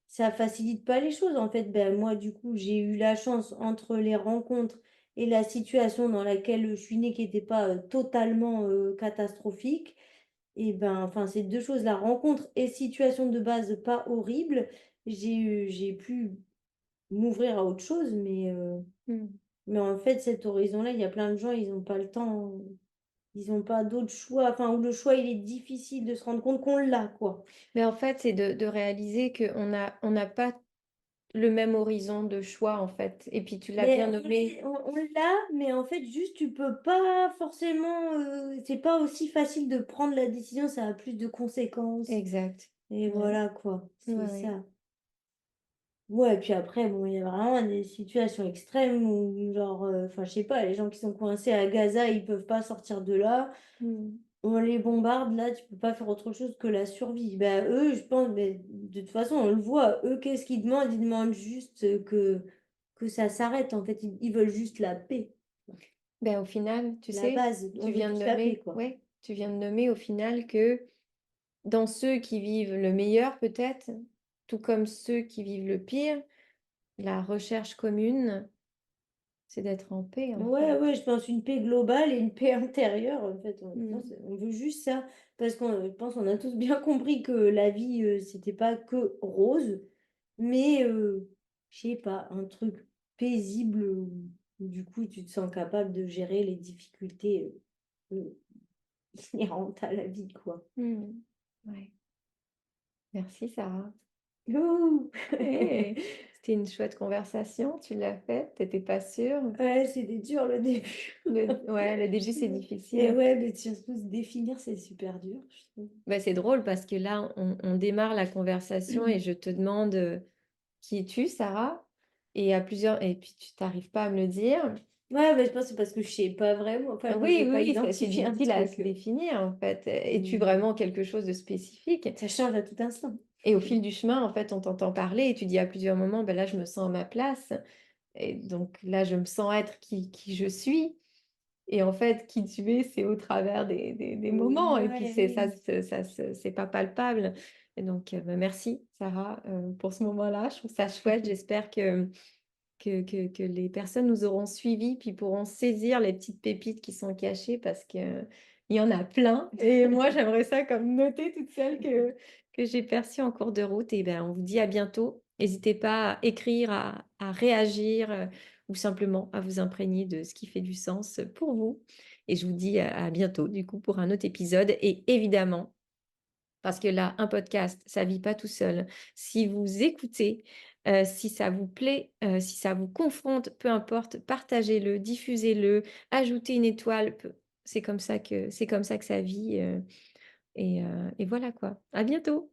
ça facilite pas les choses. En fait, ben, moi, du coup, j'ai eu la chance entre les rencontres et la situation dans laquelle je suis née qui était pas, totalement, catastrophique et ben, enfin, ces 2 choses, la rencontre et situation de base pas horrible, j'ai pu m'ouvrir à autre chose,
mmh.
mais en fait, cet horizon-là, il y a plein de gens, ils ont pas le temps, ils ont pas d'autre choix, enfin, ou le choix, il est difficile de se rendre compte qu'on l'a, quoi.
Mais en fait, c'est de réaliser qu'on n'a pas le même horizon de choix, en fait. Et puis tu l'as bien
Mais
nommé.
on l'a, mais en fait, juste, tu peux pas forcément, c'est pas aussi facile de prendre la décision, ça a plus de conséquences
Exact.
et
Ouais.
voilà, quoi,
Ouais,
c'est
ouais.
ça. Ouais, puis après, bon, il y a vraiment des situations extrêmes où, genre, enfin, je sais pas, les gens qui sont coincés à Gaza, ils peuvent pas sortir de là.
Mmh.
On les bombarde, là, tu peux pas faire autre chose que la survie. Bah, eux, je pense, mais de toute façon, on le voit, eux, qu'est-ce qu'ils demandent? Ils demandent juste que ça s'arrête, en fait, ils veulent juste la paix.
Ben, au final, tu
La
sais,
base, on
tu
veut
viens de
tous la paix,
nommer
quoi.
ouais, tu viens de nommer au final que dans ceux qui vivent le meilleur peut-être, tout comme ceux qui vivent le pire, la recherche commune, c'est d'être en paix, en
Ouais,
fait.
ouais, je pense une paix globale et une paix intérieure, en fait. Je
Mmh.
pense on veut juste ça, parce qu'on je pense on a tous bien compris que la vie, c'était pas que rose, mais je sais pas, un truc paisible où du coup tu te sens capable de gérer les difficultés, inhérentes à la vie, quoi.
Mmh. Ouais. Merci Sarah.
Ouh!
Eh! C'était une chouette conversation, tu l'as faite, tu étais pas sûre.
Ouais, c'était dur le début.
Ouais, le début, c'est
Et
difficile.
ouais, mais surtout se définir, c'est super dur, je trouve.
Bah, c'est drôle parce que là, on démarre la conversation et je te demande, «Qui es-tu, Sarah?» Et à plusieurs et puis tu t'arrives pas à me le dire.
Ouais, mais je pense que c'est parce que je sais pas vraiment, enfin, je me
Oui,
fais
oui,
pas
oui, c'est
identifier un
difficile à
truc,
se définir, en fait. Es-tu
mmh,
vraiment quelque chose de spécifique?
ça change à tout instant.
Et au fil du chemin, en fait, on t'entend parler et tu dis à plusieurs moments: «Ben là, je me sens à ma place et donc là, je me sens être qui je suis». Et en fait, qui tu es, c'est au travers des moments et puis
Ouais,
c'est ça
oui.
c'est pas palpable et donc bah, merci Sarah, pour ce moment-là. Je trouve ça chouette. J'espère que les personnes nous auront suivis, puis pourront saisir les petites pépites qui sont cachées parce qu'il y en a plein et moi, j'aimerais ça comme noter toutes celles que j'ai perçues en cours de route et ben, on vous dit à bientôt. N'hésitez pas à écrire, à réagir, ou simplement à vous imprégner de ce qui fait du sens pour vous et je vous dis à bientôt, du coup, pour un autre épisode et évidemment parce que là, un podcast, ça vit pas tout seul. Si vous écoutez, si ça vous plaît, si ça vous confronte, peu importe, partagez-le, diffusez-le, ajoutez une étoile, c'est comme ça que ça vit, et voilà quoi. À bientôt.